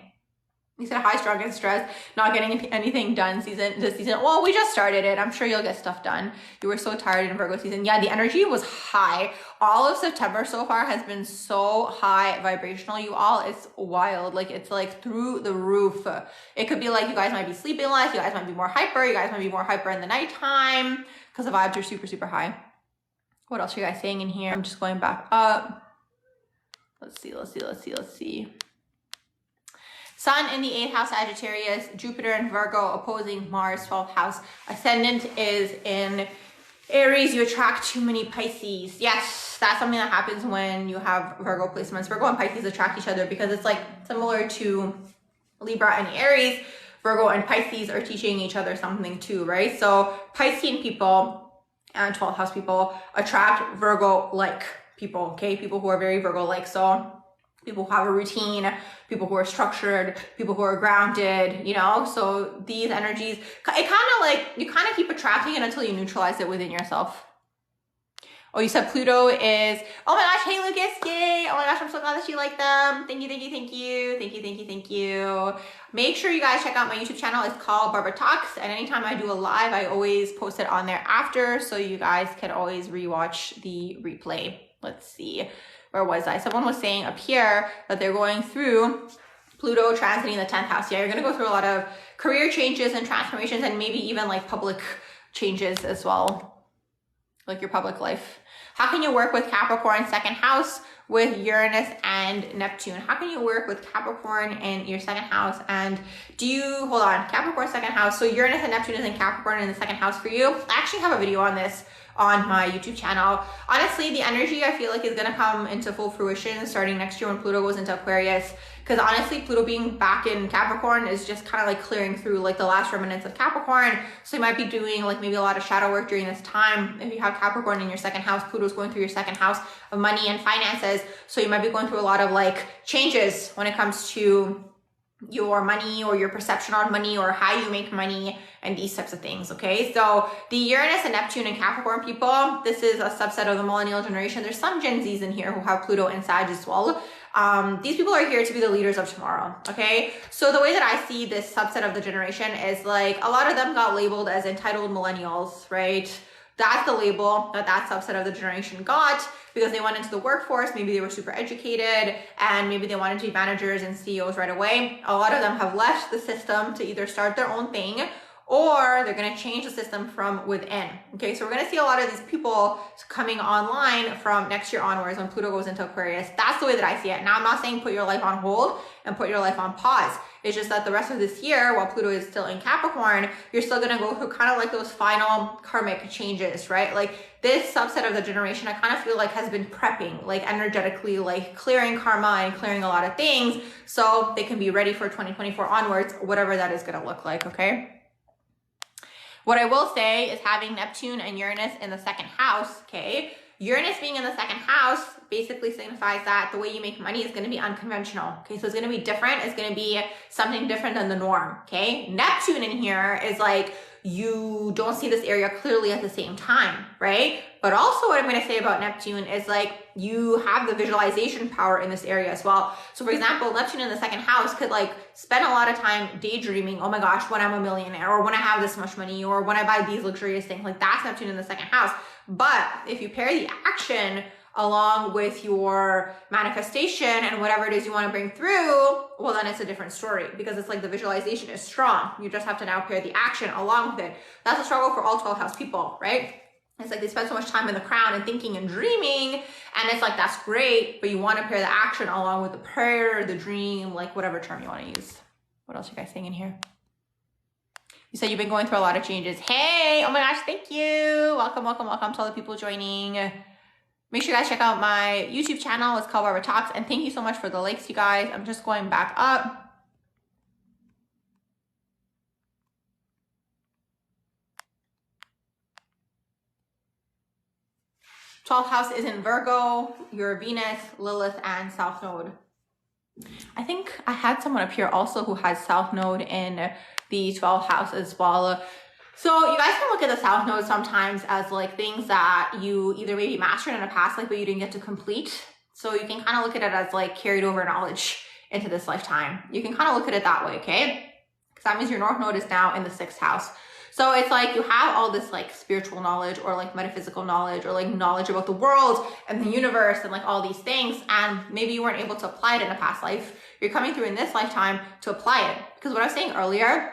You said high strung and stress, not getting anything done this season. Well, we just started it. I'm sure you'll get stuff done. You were so tired in Virgo season. Yeah, the energy was high. All of September so far has been so high vibrational, you all. It's wild. Like, it's like through the roof. It could be like you guys might be sleeping less. You guys might be more hyper. You guys might be more hyper in the nighttime because the vibes are super, super high. What else are you guys saying in here? I'm just going back up. Let's see. Sun in the 8th house, Sagittarius, Jupiter in Virgo, opposing Mars, 12th house. Ascendant is in Aries. You attract too many Pisces. Yes, that's something that happens when you have Virgo placements. Virgo and Pisces attract each other because it's like similar to Libra and Aries. Virgo and Pisces are teaching each other something too, right? So Piscean people and 12th house people attract Virgo-like people, okay? People who are very Virgo-like. So people who have a routine, people who are structured, people who are grounded, you know? So these energies, it kind of like, you kind of keep attracting it until you neutralize it within yourself. Oh, you said Pluto is, oh my gosh, hey Lucas, yay. Oh my gosh, I'm so glad that you like them. Thank you. Make sure you guys check out my YouTube channel. It's called Barbara Talks. And anytime I do a live, I always post it on there after. So you guys can always rewatch the replay. Let's see. Where was I? Someone was saying up here that they're going through Pluto transiting the 10th house. Yeah, you're going to go through a lot of career changes and transformations and maybe even like public changes as well, like your public life. How can you work with Capricorn 2nd house with Uranus and Neptune? How can you work with Capricorn in your 2nd house? And hold on, Capricorn 2nd house. So Uranus and Neptune is in Capricorn in the 2nd house for you. I actually have a video on this on my YouTube channel. Honestly, the energy I feel like is going to come into full fruition starting next year when Pluto goes into Aquarius. Because honestly, Pluto being back in Capricorn is just kind of like clearing through like the last remnants of Capricorn. So you might be doing like maybe a lot of shadow work during this time. If you have Capricorn in your 2nd house, Pluto's going through your 2nd house of money and finances. So you might be going through a lot of like changes when it comes to your money or your perception on money or how you make money and these types of things, okay? So the Uranus and Neptune and Capricorn people, this is a subset of the millennial generation. There's some Gen Zs in here who have Pluto and Sag as well. These people are here to be the leaders of tomorrow, okay? So the way that I see this subset of the generation is like a lot of them got labeled as entitled millennials, right? That's the label that subset of the generation got because they went into the workforce. Maybe they were super educated and maybe they wanted to be managers and CEOs right away. A lot of them have left the system to either start their own thing or they're going to change the system from within. Okay, so we're going to see a lot of these people coming online from next year onwards when Pluto goes into Aquarius. That's the way that I see it. Now, I'm not saying put your life on hold and put your life on pause. It's just that the rest of this year, while Pluto is still in Capricorn, you're still going to go through kind of like those final karmic changes, right? Like this subset of the generation, I kind of feel like has been prepping, like energetically, like clearing karma and clearing a lot of things so they can be ready for 2024 onwards, whatever that is going to look like, okay? What I will say is having Neptune and Uranus in the 2nd house, okay? Uranus being in the 2nd house basically signifies that the way you make money is going to be unconventional, okay? So it's going to be different. It's going to be something different than the norm, okay? Neptune in here is like you don't see this area clearly at the same time, right? But also what I'm going to say about Neptune is like you have the visualization power in this area as well. So for example, Neptune in the second house could like spend a lot of time daydreaming, oh my gosh, when I'm a millionaire, or when I have this much money, or when I buy these luxurious things. Like that's Neptune in the second house. But if you pair the action along with your manifestation and whatever it is you want to bring through, well, then it's a different story, because it's like the visualization is strong. You just have to now pair the action along with it. That's a struggle for all 12 house people, right? It's like they spend so much time in the crown and thinking and dreaming, and it's like, that's great, but you want to pair the action along with the prayer, the dream, like whatever term you want to use. What else are you guys saying in here? You said you've been going through a lot of changes. Hey, oh my gosh, thank you. Welcome, welcome, welcome to all the people joining. Make sure you guys check out my YouTube channel. It's called Barbara Talks. And thank you so much for the likes, you guys. I'm just going back up. Twelfth house is in Virgo, your Venus, Lilith, and South Node. I think I had someone up here also who has South Node in the 12th house as well. So you guys can look at the South Node sometimes as like things that you either maybe mastered in a past life, but you didn't get to complete. So you can kind of look at it as like carried over knowledge into this lifetime. You can kind of look at it that way, okay? Because that means your North Node is now in the 6th house. So it's like you have all this like spiritual knowledge or like metaphysical knowledge or like knowledge about the world and the universe and like all these things. And maybe you weren't able to apply it in a past life. You're coming through in this lifetime to apply it. Because what I was saying earlier,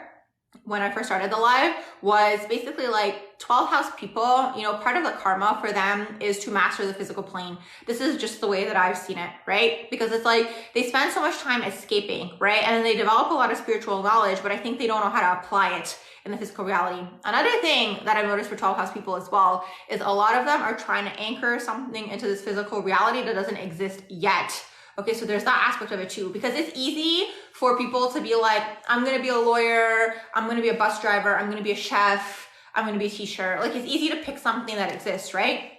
when I first started the live, was basically like 12 house people, you know, part of the karma for them is to master the physical plane. This is just the way that I've seen it, right? Because it's like they spend so much time escaping, right? And then they develop a lot of spiritual knowledge, but I think they don't know how to apply it in the physical reality. Another thing that I've noticed for 12 house people as well is a lot of them are trying to anchor something into this physical reality that doesn't exist yet. Okay, so there's that aspect of it too, because it's easy for people to be like, I'm going to be a lawyer, I'm going to be a bus driver, I'm going to be a chef, I'm going to be a teacher. Like it's easy to pick something that exists, right?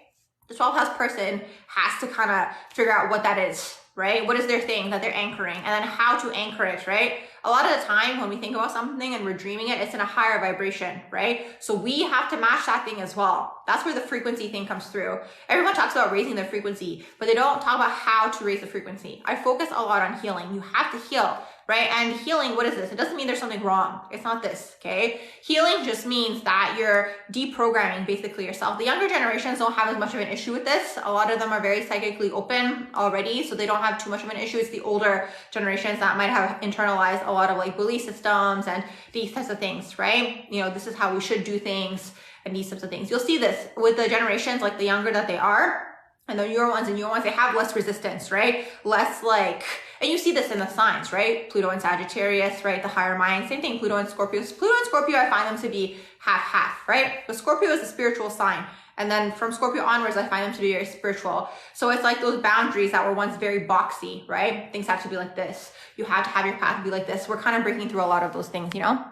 The 12th house person has to kind of figure out what that is, right? What is their thing that they're anchoring, and then how to anchor it, right? A lot of the time when we think about something and we're dreaming it, it's in a higher vibration, right? So we have to match that thing as well. That's where the frequency thing comes through. Everyone talks about raising their frequency, but they don't talk about how to raise the frequency. I focus a lot on healing. You have to heal, right? And healing, what is this? It doesn't mean there's something wrong. It's not this, okay? Healing just means that you're deprogramming basically yourself. The younger generations don't have as much of an issue with this. A lot of them are very psychically open already, so they don't have too much of an issue. It's the older generations that might have internalized a lot of like belief systems and these types of things, right? You know, this is how we should do things and these types of things. You'll see this with the generations, like the younger that they are, and the newer ones, they have less resistance, right? Less like, and you see this in the signs, right? Pluto and Sagittarius, right? The higher mind, same thing, Pluto and Scorpio. Pluto and Scorpio, I find them to be half-half, right? But Scorpio is a spiritual sign. And then from Scorpio onwards, I find them to be very spiritual. So it's like those boundaries that were once very boxy, right? Things have to be like this. You have to have your path be like this. We're kind of breaking through a lot of those things, you know?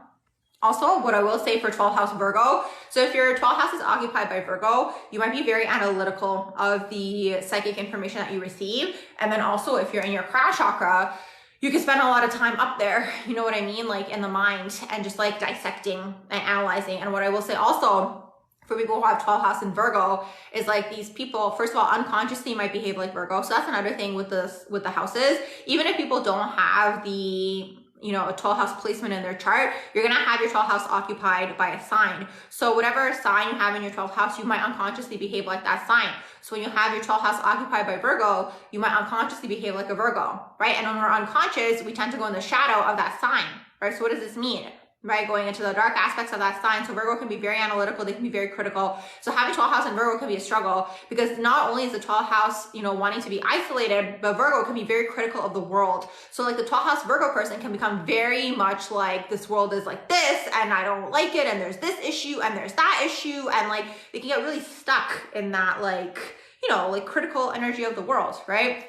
Also, what I will say for 12th house Virgo, so if your 12th house is occupied by Virgo, you might be very analytical of the psychic information that you receive. And then also if you're in your crown chakra, you can spend a lot of time up there, you know what I mean? Like in the mind and just like dissecting and analyzing. And what I will say also for people who have 12th house in Virgo is like these people, first of all, unconsciously might behave like Virgo. So that's another thing with the houses. Even if people don't have the, you know, a 12th house placement in their chart, you're going to have your 12th house occupied by a sign. So whatever sign you have in your 12th house, you might unconsciously behave like that sign. So when you have your 12th house occupied by Virgo, you might unconsciously behave like a Virgo, right? And when we're unconscious, we tend to go in the shadow of that sign, right? So what does this mean? Right, going into the dark aspects of that sign. So Virgo can be very analytical, they can be very critical. So having 12th house in Virgo can be a struggle, because not only is the 12th house, you know, wanting to be isolated, but Virgo can be very critical of the world. So like the 12th house Virgo person can become very much like, this world is like this and I don't like it, and there's this issue and there's that issue, and like they can get really stuck in that like, you know, like critical energy of the world, right?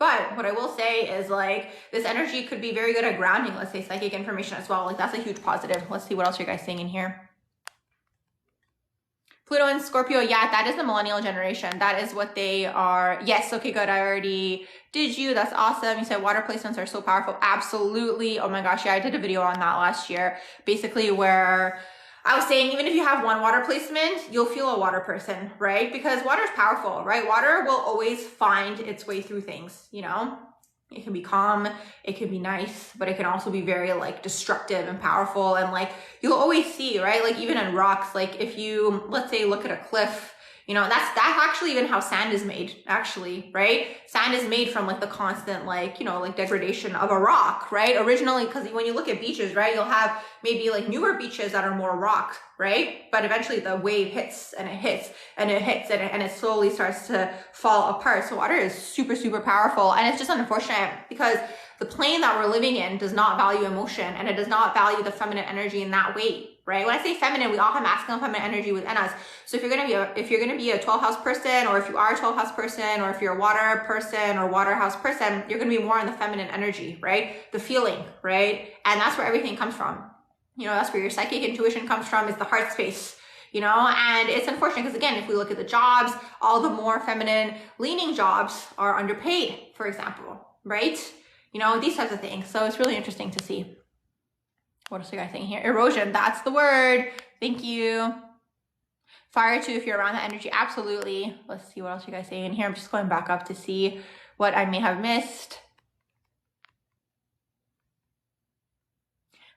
But what I will say is like this energy could be very good at grounding, let's say psychic information as well. Like that's a huge positive. Let's see what else are you guys saying in here. Pluto and Scorpio, yeah, that is the millennial generation. That is what they are. Yes, okay, good. I already did you. That's awesome. You said water placements are so powerful. Absolutely. Oh my gosh, yeah, I did a video on that last year, basically where I was saying, even if you have one water placement, you'll feel a water person, right? Because water is powerful, right? Water will always find its way through things, you know? It can be calm, it can be nice, but it can also be very like destructive and powerful. And like, you'll always see, right? Like even in rocks, like if you, let's say, look at a cliff, you know, that's actually even how sand is made, actually, right? Sand is made from like the constant, like, you know, like degradation of a rock, right? Originally, because when you look at beaches, right, you'll have maybe like newer beaches that are more rock, right? But eventually the wave hits and it hits and it hits and it slowly starts to fall apart. So water is super, super powerful. And it's just unfortunate because the plane that we're living in does not value emotion, and it does not value the feminine energy in that way. Right? When I say feminine, we all have masculine and feminine energy within us. So if you're gonna be a 12th house person, or if you are a 12th house person, or if you're a water person or water house person, you're gonna be more in the feminine energy, right? The feeling, right? And that's where everything comes from. You know, that's where your psychic intuition comes from, is the heart space. You know, and it's unfortunate because again, if we look at the jobs, all the more feminine leaning jobs are underpaid, for example, right? You know, these types of things. So it's really interesting to see. What else are you guys saying here? Erosion, that's the word. Thank you. Fire too, if you're around that energy, absolutely. Let's see what else you guys saying in here. I'm just going back up to see what I may have missed.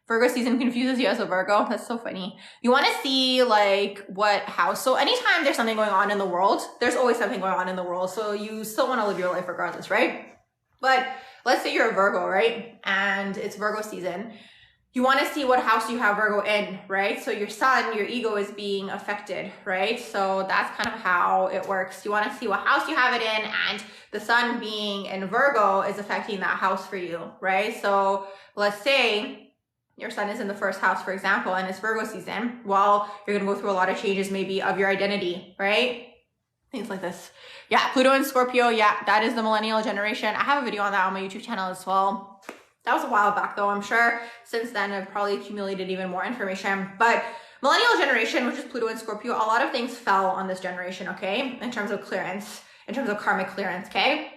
Virgo season confuses you as a Virgo. That's so funny. You want to see like what house. So anytime there's something going on in the world, there's always something going on in the world. So you still want to live your life regardless, right? But let's say you're a Virgo, right? And it's Virgo season. You want to see what house you have Virgo in, right? So your sun, your ego is being affected, right? So that's kind of how it works. You want to see what house you have it in, and the sun being in Virgo is affecting that house for you, right? So let's say your sun is in the first house, for example, and it's Virgo season. Well, you're going to go through a lot of changes maybe of your identity, right? Things like this. Yeah, Pluto and Scorpio. Yeah, that is the millennial generation. I have a video on that on my YouTube channel as well. That was a while back though. I'm sure since then I've probably accumulated even more information. But millennial generation, which is Pluto and Scorpio, a lot of things fell on this generation, okay? In terms of clearance, in terms of karmic clearance, okay?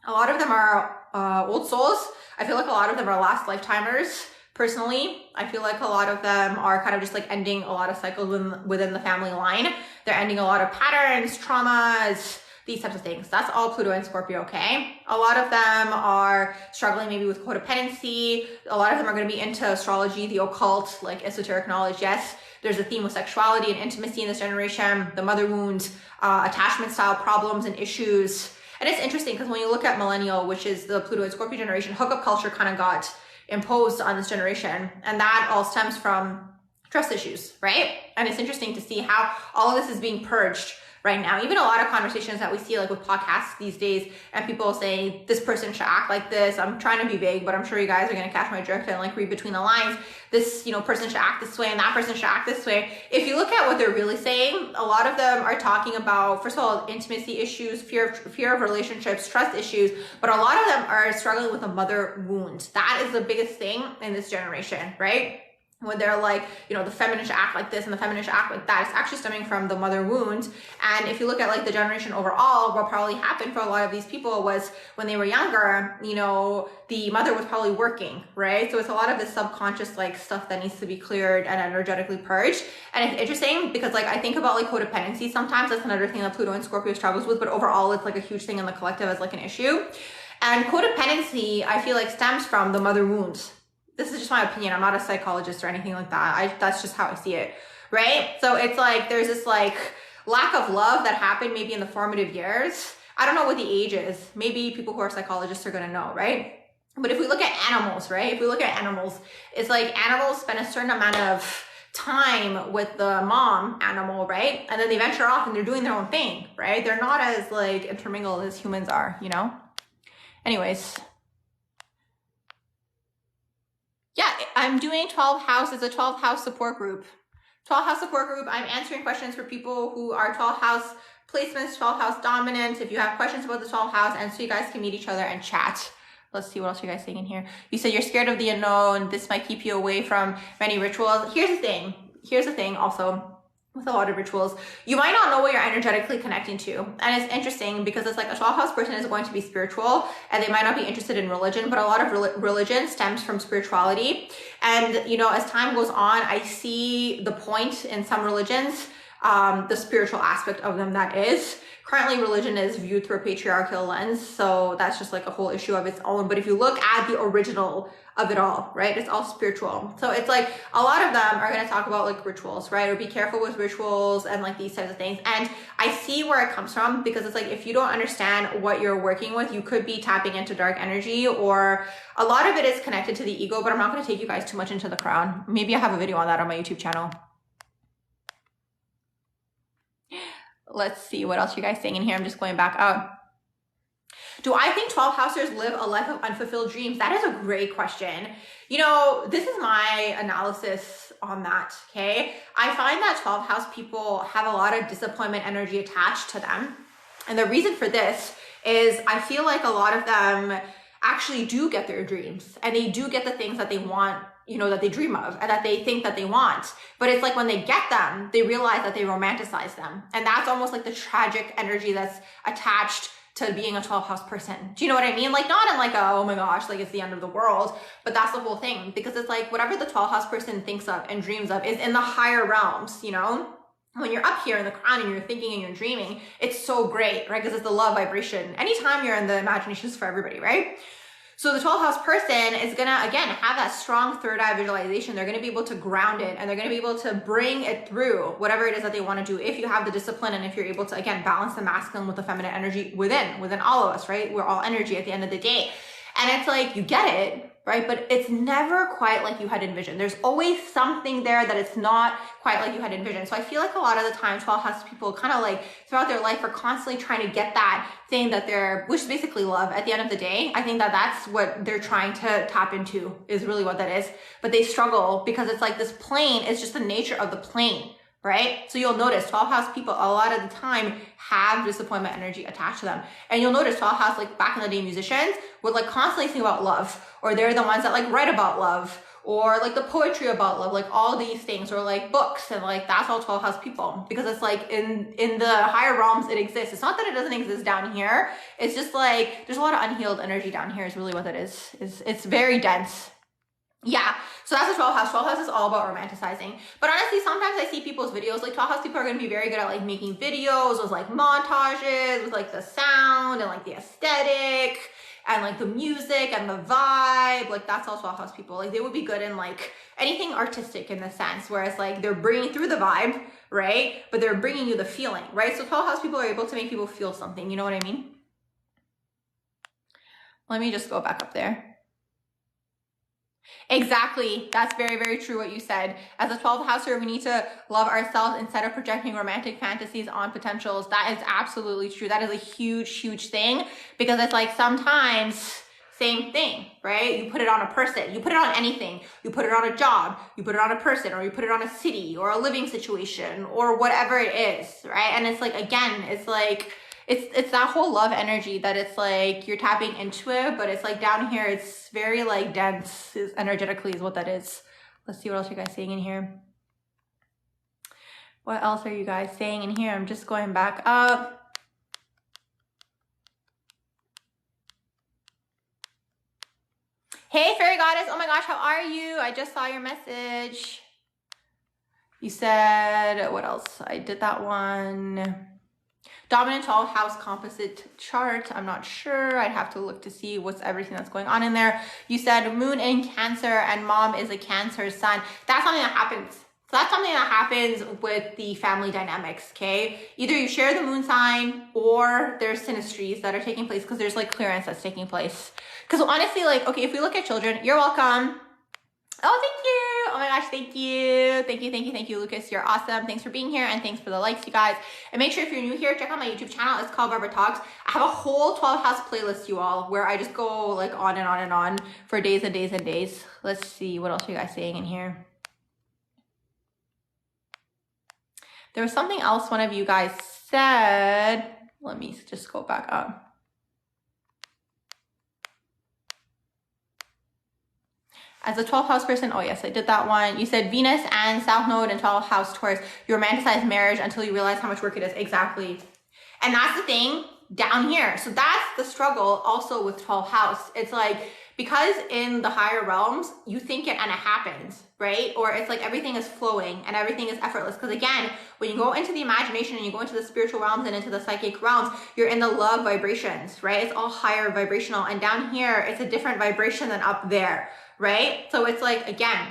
A lot of them are old souls. I feel like a lot of them are last lifetimers. Personally, I feel like a lot of them are kind of just like ending a lot of cycles within the family line. They're ending a lot of patterns, traumas, these types of things. That's all Pluto and Scorpio, okay? A lot of them are struggling maybe with codependency. A lot of them are going to be into astrology, the occult, like esoteric knowledge. Yes, there's a theme with sexuality and intimacy in this generation, the mother wound, attachment style problems and issues. And it's interesting because when you look at millennial, which is the Pluto and Scorpio generation, hookup culture kind of got imposed on this generation. And that all stems from trust issues, right? And it's interesting to see how all of this is being purged right now. Even a lot of conversations that we see like with podcasts these days, and people say this person should act like this. I'm trying to be vague, but I'm sure you guys are going to catch my drift and like read between the lines. This, you know, person should act this way and that person should act this way. If you look at what they're really saying, a lot of them are talking about, first of all, intimacy issues, fear of relationships, trust issues, but a lot of them are struggling with a mother wound. That is the biggest thing in this generation, right? When they're like, you know, the feminine should act like this and the feminine should act like that, it's actually stemming from the mother wound. And if you look at like the generation overall, what probably happened for a lot of these people was when they were younger, you know, the mother was probably working, right? So it's a lot of this subconscious like stuff that needs to be cleared and energetically purged. And it's interesting because like I think about like codependency sometimes. That's another thing that Pluto and Scorpio struggles with, but overall it's like a huge thing in the collective as like an issue. And codependency, I feel like, stems from the mother wounds. This is just my opinion. I'm not a psychologist or anything like that. That's just how I see it, right? So it's like there's this like lack of love that happened maybe in the formative years. I don't know what the age is. Maybe people who are psychologists are gonna know, right? But if we look at animals, right? If we look at animals, it's like animals spend a certain amount of time with the mom animal, right? And then they venture off and they're doing their own thing, right? They're not as like intermingled as humans are, you know? Anyways. Yeah, I'm doing 12 house as a 12 house support group. 12 house support group. I'm answering questions for people who are 12 house placements, 12 house dominant. If you have questions about the 12 house, and so you guys can meet each other and chat. Let's see what else you guys saying in here. You said you're scared of the unknown. This might keep you away from many rituals. Here's the thing also. with a lot of rituals. You might not know what you're energetically connecting to. And it's interesting because it's like a 12th house person is going to be spiritual and they might not be interested in religion, but a lot of religion stems from spirituality. And, you know, as time goes on, I see the point in some religions, the spiritual aspect of them that is. Currently, religion is viewed through a patriarchal lens, so that's just like a whole issue of its own. But if you look at the original of it all, right, it's all spiritual. So it's like a lot of them are going to talk about like rituals, right, or be careful with rituals and like these types of things. And I see where it comes from because it's like if you don't understand what you're working with, you could be tapping into dark energy, or a lot of it is connected to the ego. But I'm not going to take you guys too much into the crown. Maybe I have a video on that on my YouTube channel. Let's see what else you guys saying in here. I'm just going back up. Do I think 12 housers live a life of unfulfilled dreams? That is a great question. You know, this is my analysis on that, okay? I find that 12 house people have a lot of disappointment energy attached to them. And the reason for this is I feel like a lot of them actually do get their dreams and they do get the things that they want, you know, that they dream of and that they think that they want. But it's like when they get them, they realize that they romanticize them. And that's almost like the tragic energy that's attached to being a 12 house person. Do you know what I mean? Like not in like a, oh my gosh, like it's the end of the world, but that's the whole thing. Because it's like whatever the 12 house person thinks of and dreams of is in the higher realms, you know? When you're up here in the crown and you're thinking and you're dreaming, it's so great, right? Because it's the love vibration. Anytime you're in the imagination is for everybody, right? So the 12th house person is gonna, again, have that strong third eye visualization. They're gonna be able to ground it and they're gonna be able to bring it through whatever it is that they wanna do if you have the discipline and if you're able to, again, balance the masculine with the feminine energy within all of us, right? We're all energy at the end of the day. And it's like, you get it, right? But it's never quite like you had envisioned. There's always something there that it's not quite like you had envisioned. So I feel like a lot of the time 12 house people kind of like throughout their life are constantly trying to get that thing that they're, which is basically love at the end of the day. I think that that's what they're trying to tap into is really what that is. But they struggle because it's like this plane is just the nature of the plane, right? So you'll notice 12 house people a lot of the time have disappointment energy attached to them. And you'll notice 12 house, like back in the day musicians would like constantly think about love, or they're the ones that like write about love, or like the poetry about love, like all these things, or like books, and like that's all 12 house people, because it's like in the higher realms it exists. It's not that it doesn't exist down here, it's just like there's a lot of unhealed energy down here is really what it is. It's very dense. Yeah, so that's the 12th house. 12th house is all about romanticizing. But honestly, sometimes I see people's videos, like 12th house people are going to be very good at like making videos with like montages, with like the sound and like the aesthetic and like the music and the vibe. Like that's all 12th house people. Like they would be good in like anything artistic in the sense, whereas like they're bringing through the vibe, right? But they're bringing you the feeling, right? So 12th house people are able to make people feel something. You know what I mean? Let me just go back up there. Exactly. That's very, very true what you said. As a 12th houser, we need to love ourselves instead of projecting romantic fantasies on potentials. That is absolutely true. That is a huge, huge thing, because it's like sometimes same thing, right? You put it on a person, you put it on anything, you put it on a job, you put it on a person, or you put it on a city or a living situation or whatever it is, right? And it's like, again, it's like, it's that whole love energy that it's like you're tapping into it, but it's like down here it's very like dense energetically is what that is. Let's see what else you guys saying in here. What else are you guys saying in here? I'm just going back up. Hey fairy goddess, oh my gosh, how are you? I just saw your message. You said, what else? I did that one. Dominant 12 house composite chart. I'm not sure. I'd have to look to see what's everything that's going on in there. You said moon in Cancer and mom is a Cancer sun. That's something that happens. So that's something that happens with the family dynamics, okay? Either you share the moon sign or there's synastries that are taking place because there's like clearance that's taking place. Because honestly, like, okay, if we look at children, you're welcome. Oh, thank you. Oh my gosh, thank you. Thank you, thank you, thank you, Lucas. You're awesome. Thanks for being here and thanks for the likes, you guys. And make sure if you're new here, check out my YouTube channel. It's called Barbara Talks. I have a whole 12 house playlist, you all, where I just go like on and on and on for days and days and days. Let's see, what else are you guys saying in here? There was something else one of you guys said. Let me just go back up. As a 12th house person, oh yes, I did that one. You said Venus and South Node and 12th house Taurus. You romanticize marriage until you realize how much work it is. Exactly. And that's the thing down here. So that's the struggle also with 12th house. It's like, because in the higher realms, you think it and it happens, right? Or it's like everything is flowing and everything is effortless. Because again, when you go into the imagination and you go into the spiritual realms and into the psychic realms, you're in the love vibrations, right? It's all higher vibrational. And down here, it's a different vibration than up there, right? So it's like, again,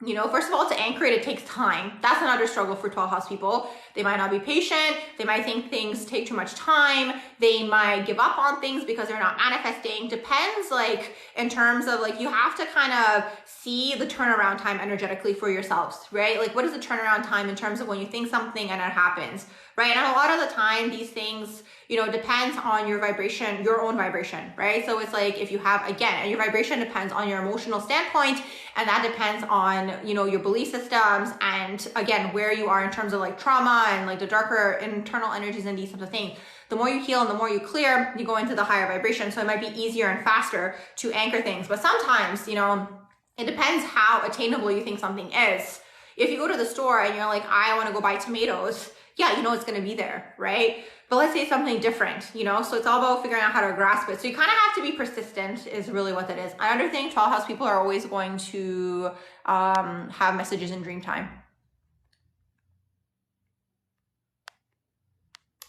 you know, first of all, to anchor it, it takes time. That's another struggle for 12th house people. They might not be patient. They might think things take too much time. They might give up on things because they're not manifesting. Depends, like, in terms of, like, you have to kind of see the turnaround time energetically for yourselves, right? Like, what is the turnaround time in terms of when you think something and it happens, right? And a lot of the time, these things, you know, depends on your vibration, your own vibration, right? So it's like, if you have, again, and your vibration depends on your emotional standpoint, and that depends on, you know, your belief systems, and again, where you are in terms of like trauma and like the darker internal energies and these types of things. The more you heal and the more you clear, you go into the higher vibration. So it might be easier and faster to anchor things. But sometimes, you know, it depends how attainable you think something is. If you go to the store and you're like, I want to go buy tomatoes, yeah, you know it's going to be there, right? But let's say something different, you know? So it's all about figuring out how to grasp it. So you kind of have to be persistent is really what that is. I understand 12th house people are always going to have messages in dream time.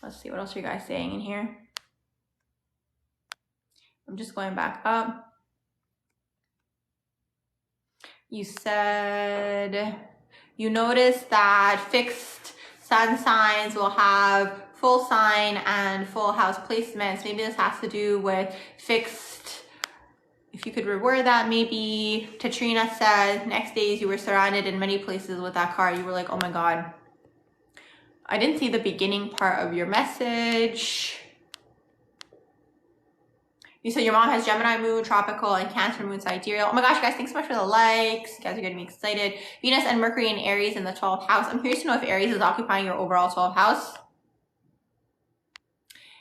Let's see, what else are you guys saying in here? I'm just going back up. You said you noticed that fixed sun signs will have full sign and full house placements. Maybe this has to do with fixed. If you could reword that, maybe. Katrina said, next days you were surrounded in many places with that car. You were like, oh my God. I didn't see the beginning part of your message. You said your mom has Gemini moon, tropical, and Cancer moon, sidereal. Oh my gosh, guys, thanks so much for the likes. You guys are getting me excited. Venus and Mercury in Aries in the 12th house. I'm curious to know if Aries is occupying your overall 12th house.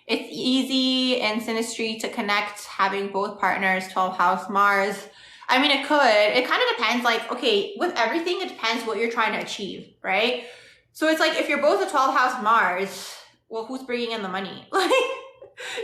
It's easy in synastry to connect having both partners, 12th house, Mars. I mean, it could. It kind of depends. Like, okay, with everything, it depends what you're trying to achieve, right? So it's like, if you're both a 12th house Mars, well, who's bringing in the money? Like,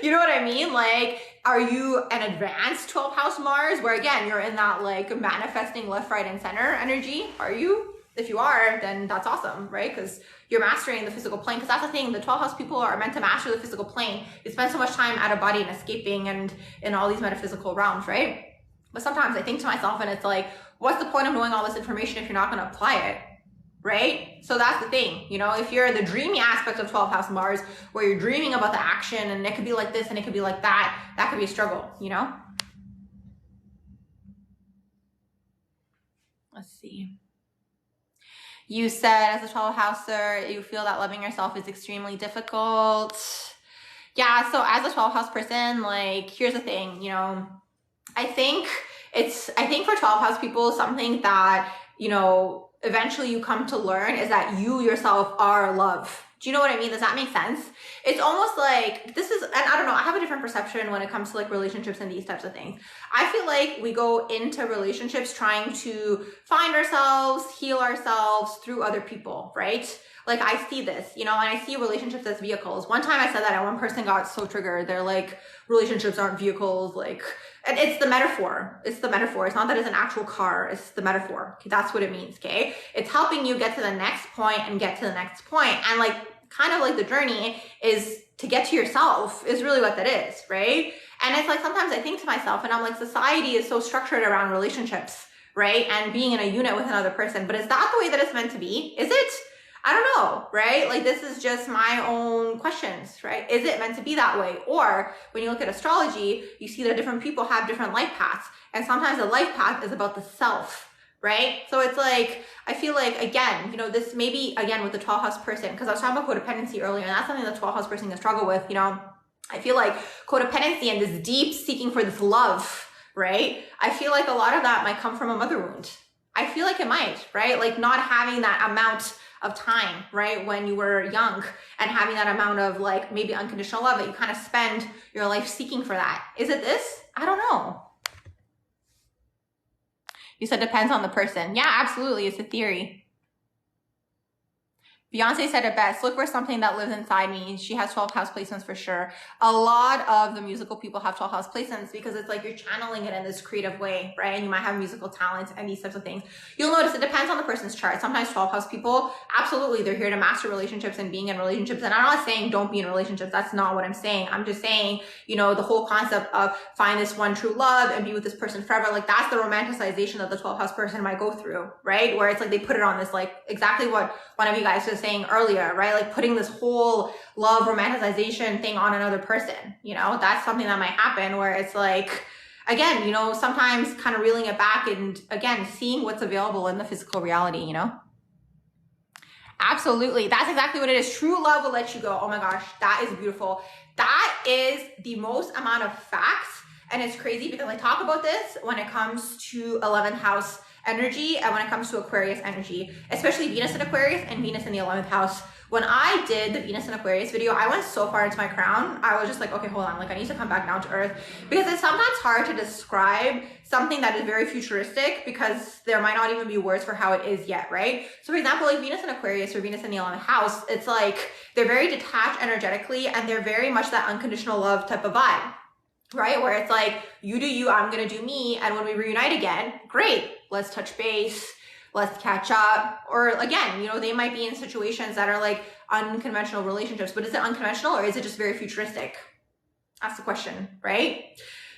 you know what I mean? Like, are you an advanced 12th house Mars where, again, you're in that like manifesting left, right, and center energy? Are you? If you are, then that's awesome, right? Because you're mastering the physical plane. Because that's the thing, the 12th house people are meant to master the physical plane. They spend so much time out of body and escaping and in all these metaphysical realms, right? But sometimes I think to myself, and it's like, what's the point of knowing all this information if you're not going to apply it? Right? So that's the thing, you know, if you're the dreamy aspect of 12th house Mars, where you're dreaming about the action and it could be like this and it could be like that, that could be a struggle, you know? Let's see. You said as a 12th houser, you feel that loving yourself is extremely difficult. Yeah, so as a 12th house person, like, here's the thing, you know, I think for 12th house people, something that, you know, eventually you come to learn is that you yourself are love. Do you know what I mean? Does that make sense? It's almost like this is, and I don't know, I have a different perception when it comes to like relationships and these types of things. I feel like we go into relationships trying to find ourselves, heal ourselves through other people, right? Like, I see this, you know, and I see relationships as vehicles. One time I said that and one person got so triggered. They're like, relationships aren't vehicles. Like, and it's the metaphor. It's the metaphor. It's not that it's an actual car. It's the metaphor. Okay, that's what it means. Okay. It's helping you get to the next point and get to the next point. And like, kind of like the journey is to get to yourself is really what that is. Right. And it's like, sometimes I think to myself and I'm like, society is so structured around relationships, right? And being in a unit with another person, but is that the way that it's meant to be? Is it? I don't know, right? Like, this is just my own questions, right? Is it meant to be that way? Or when you look at astrology, you see that different people have different life paths. And sometimes the life path is about the self, right? So it's like, I feel like, again, you know, this maybe, again, with the 12th house person, because I was talking about codependency earlier, and that's something the 12th house person can struggle with, you know. I feel like codependency and this deep seeking for this love, right? I feel like a lot of that might come from a mother wound. I feel like it might, right? Like, not having that amount of time, right, when you were young, and having that amount of like maybe unconditional love that you kind of spend your life seeking for that. Is it this? I don't know. You said depends on the person. Yeah, absolutely. It's a theory. Beyonce said it best. Look for something that lives inside me. She has 12th house placements for sure. A lot of the musical people have 12th house placements because it's like you're channeling it in this creative way, right? And you might have musical talents and these types of things. You'll notice it depends on the person's chart. Sometimes 12th house people, absolutely, they're here to master relationships and being in relationships. And I'm not saying don't be in relationships. That's not what I'm saying. I'm just saying, you know, the whole concept of find this one true love and be with this person forever. Like that's the romanticization that the 12th house person might go through, right? Where it's like they put it on this, like exactly what one of you guys was saying earlier, right? Like putting this whole love romanticization thing on another person, you know, that's something that might happen where it's like, again, you know, sometimes kind of reeling it back and again, seeing what's available in the physical reality, you know? Absolutely. That's exactly what it is. True love will let you go. Oh my gosh, that is beautiful. That is the most amount of facts. And it's crazy because I talk about this when it comes to 11th house energy and when it comes to Aquarius energy, especially Venus in Aquarius and Venus in the 11th house. When I did the Venus in Aquarius video, I went so far into my crown. I was just like, okay, hold on. Like I need to come back down to earth because it's sometimes hard to describe something that is very futuristic because there might not even be words for how it is yet, right? So for example, like Venus in Aquarius or Venus in the 11th house, it's like they're very detached energetically and they're very much that unconditional love type of vibe, right? Where it's like, you do you, I'm gonna do me. And when we reunite again, great, let's touch base, let's catch up. Or again, you know, they might be in situations that are like unconventional relationships, but is it unconventional or is it just very futuristic? That's the question, right?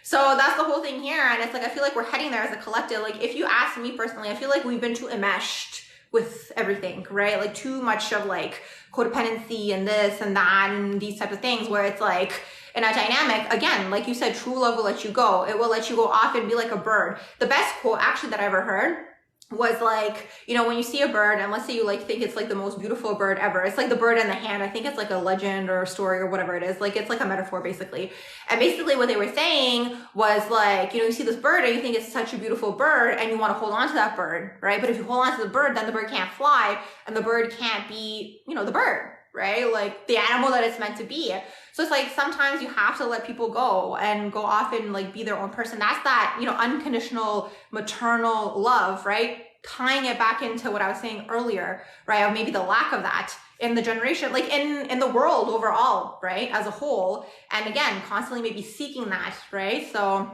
So that's the whole thing here. And it's like, I feel like we're heading there as a collective. Like if you ask me personally, I feel like we've been too enmeshed with everything, right? Like too much of like codependency and this and that and these types of things where it's like, in a dynamic, again, like you said, true love will let you go. It will let you go off and be like a bird. The best quote actually that I ever heard was like, you know, when you see a bird and let's say you like think it's like the most beautiful bird ever. It's like the bird in the hand. I think it's like a legend or a story or whatever it is. Like it's like a metaphor basically. And basically what they were saying was like, you know, you see this bird and you think it's such a beautiful bird and you want to hold on to that bird, right? But if you hold on to the bird, then the bird can't fly and the bird can't be, you know, the bird, right? Like the animal that it's meant to be. So it's like sometimes you have to let people go and go off and like be their own person. That's that, you know, unconditional maternal love, right? Tying it back into what I was saying earlier, right? Of maybe the lack of that in the generation, like in the world overall, right? As a whole. And again, constantly maybe seeking that, right? So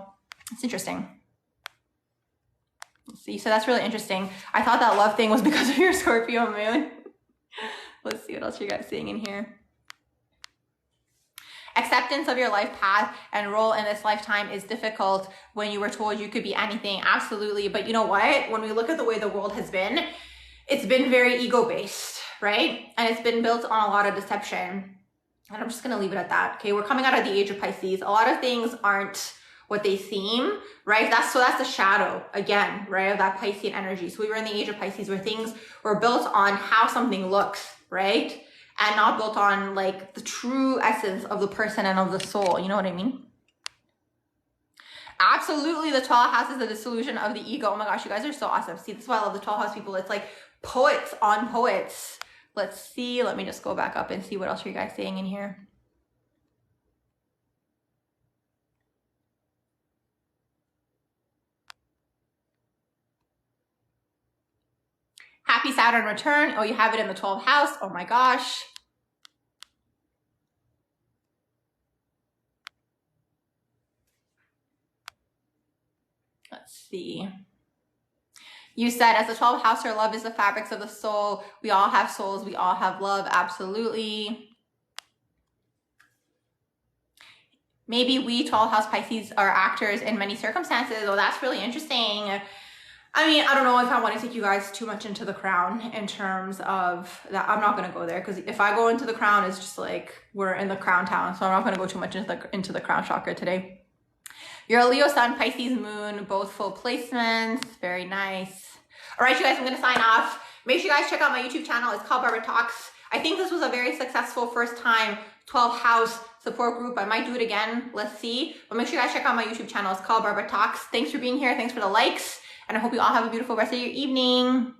it's interesting. Let's see. So that's really interesting. I thought that love thing was because of your Scorpio moon. Let's see what else you guys seeing in here. Acceptance of your life path and role in this lifetime is difficult when you were told you could be anything. Absolutely. But you know what? When we look at the way the world has been, it's been very ego-based, right? And it's been built on a lot of deception. And I'm just going to leave it at that. Okay. We're coming out of the age of Pisces. A lot of things aren't what they seem, right? That's the shadow again, right? Of that Piscean energy. So we were in the age of Pisces where things were built on how something looks, right? And not built on like the true essence of the person and of the soul. You know what I mean? Absolutely. The 12th house is the dissolution of the ego. Oh my gosh, you guys are so awesome. See, this is why I love the 12th house people. It's like poets on poets. Let's see. Let me just go back up and see what else are you guys saying in here. Happy Saturn return. Oh, you have it in the 12th house. Oh my gosh. Let's see. You said, as the 12th house, your love is the fabrics of the soul. We all have souls. We all have love. Absolutely. Maybe we 12th house Pisces are actors in many circumstances. Oh, that's really interesting. I mean, I don't know if I want to take you guys too much into the crown in terms of that. I'm not going to go there because if I go into the crown, it's just like we're in the crown town. So I'm not going to go too much into the crown chakra today. You're a Leo sun, Pisces moon, both full placements. Very nice. All right, you guys, I'm going to sign off. Make sure you guys check out my YouTube channel. It's called Barbara Talks. I think this was a very successful first time 12th house support group. I might do it again. Let's see. But make sure you guys check out my YouTube channel. It's called Barbara Talks. Thanks for being here. Thanks for the likes. And I hope you all have a beautiful rest of your evening.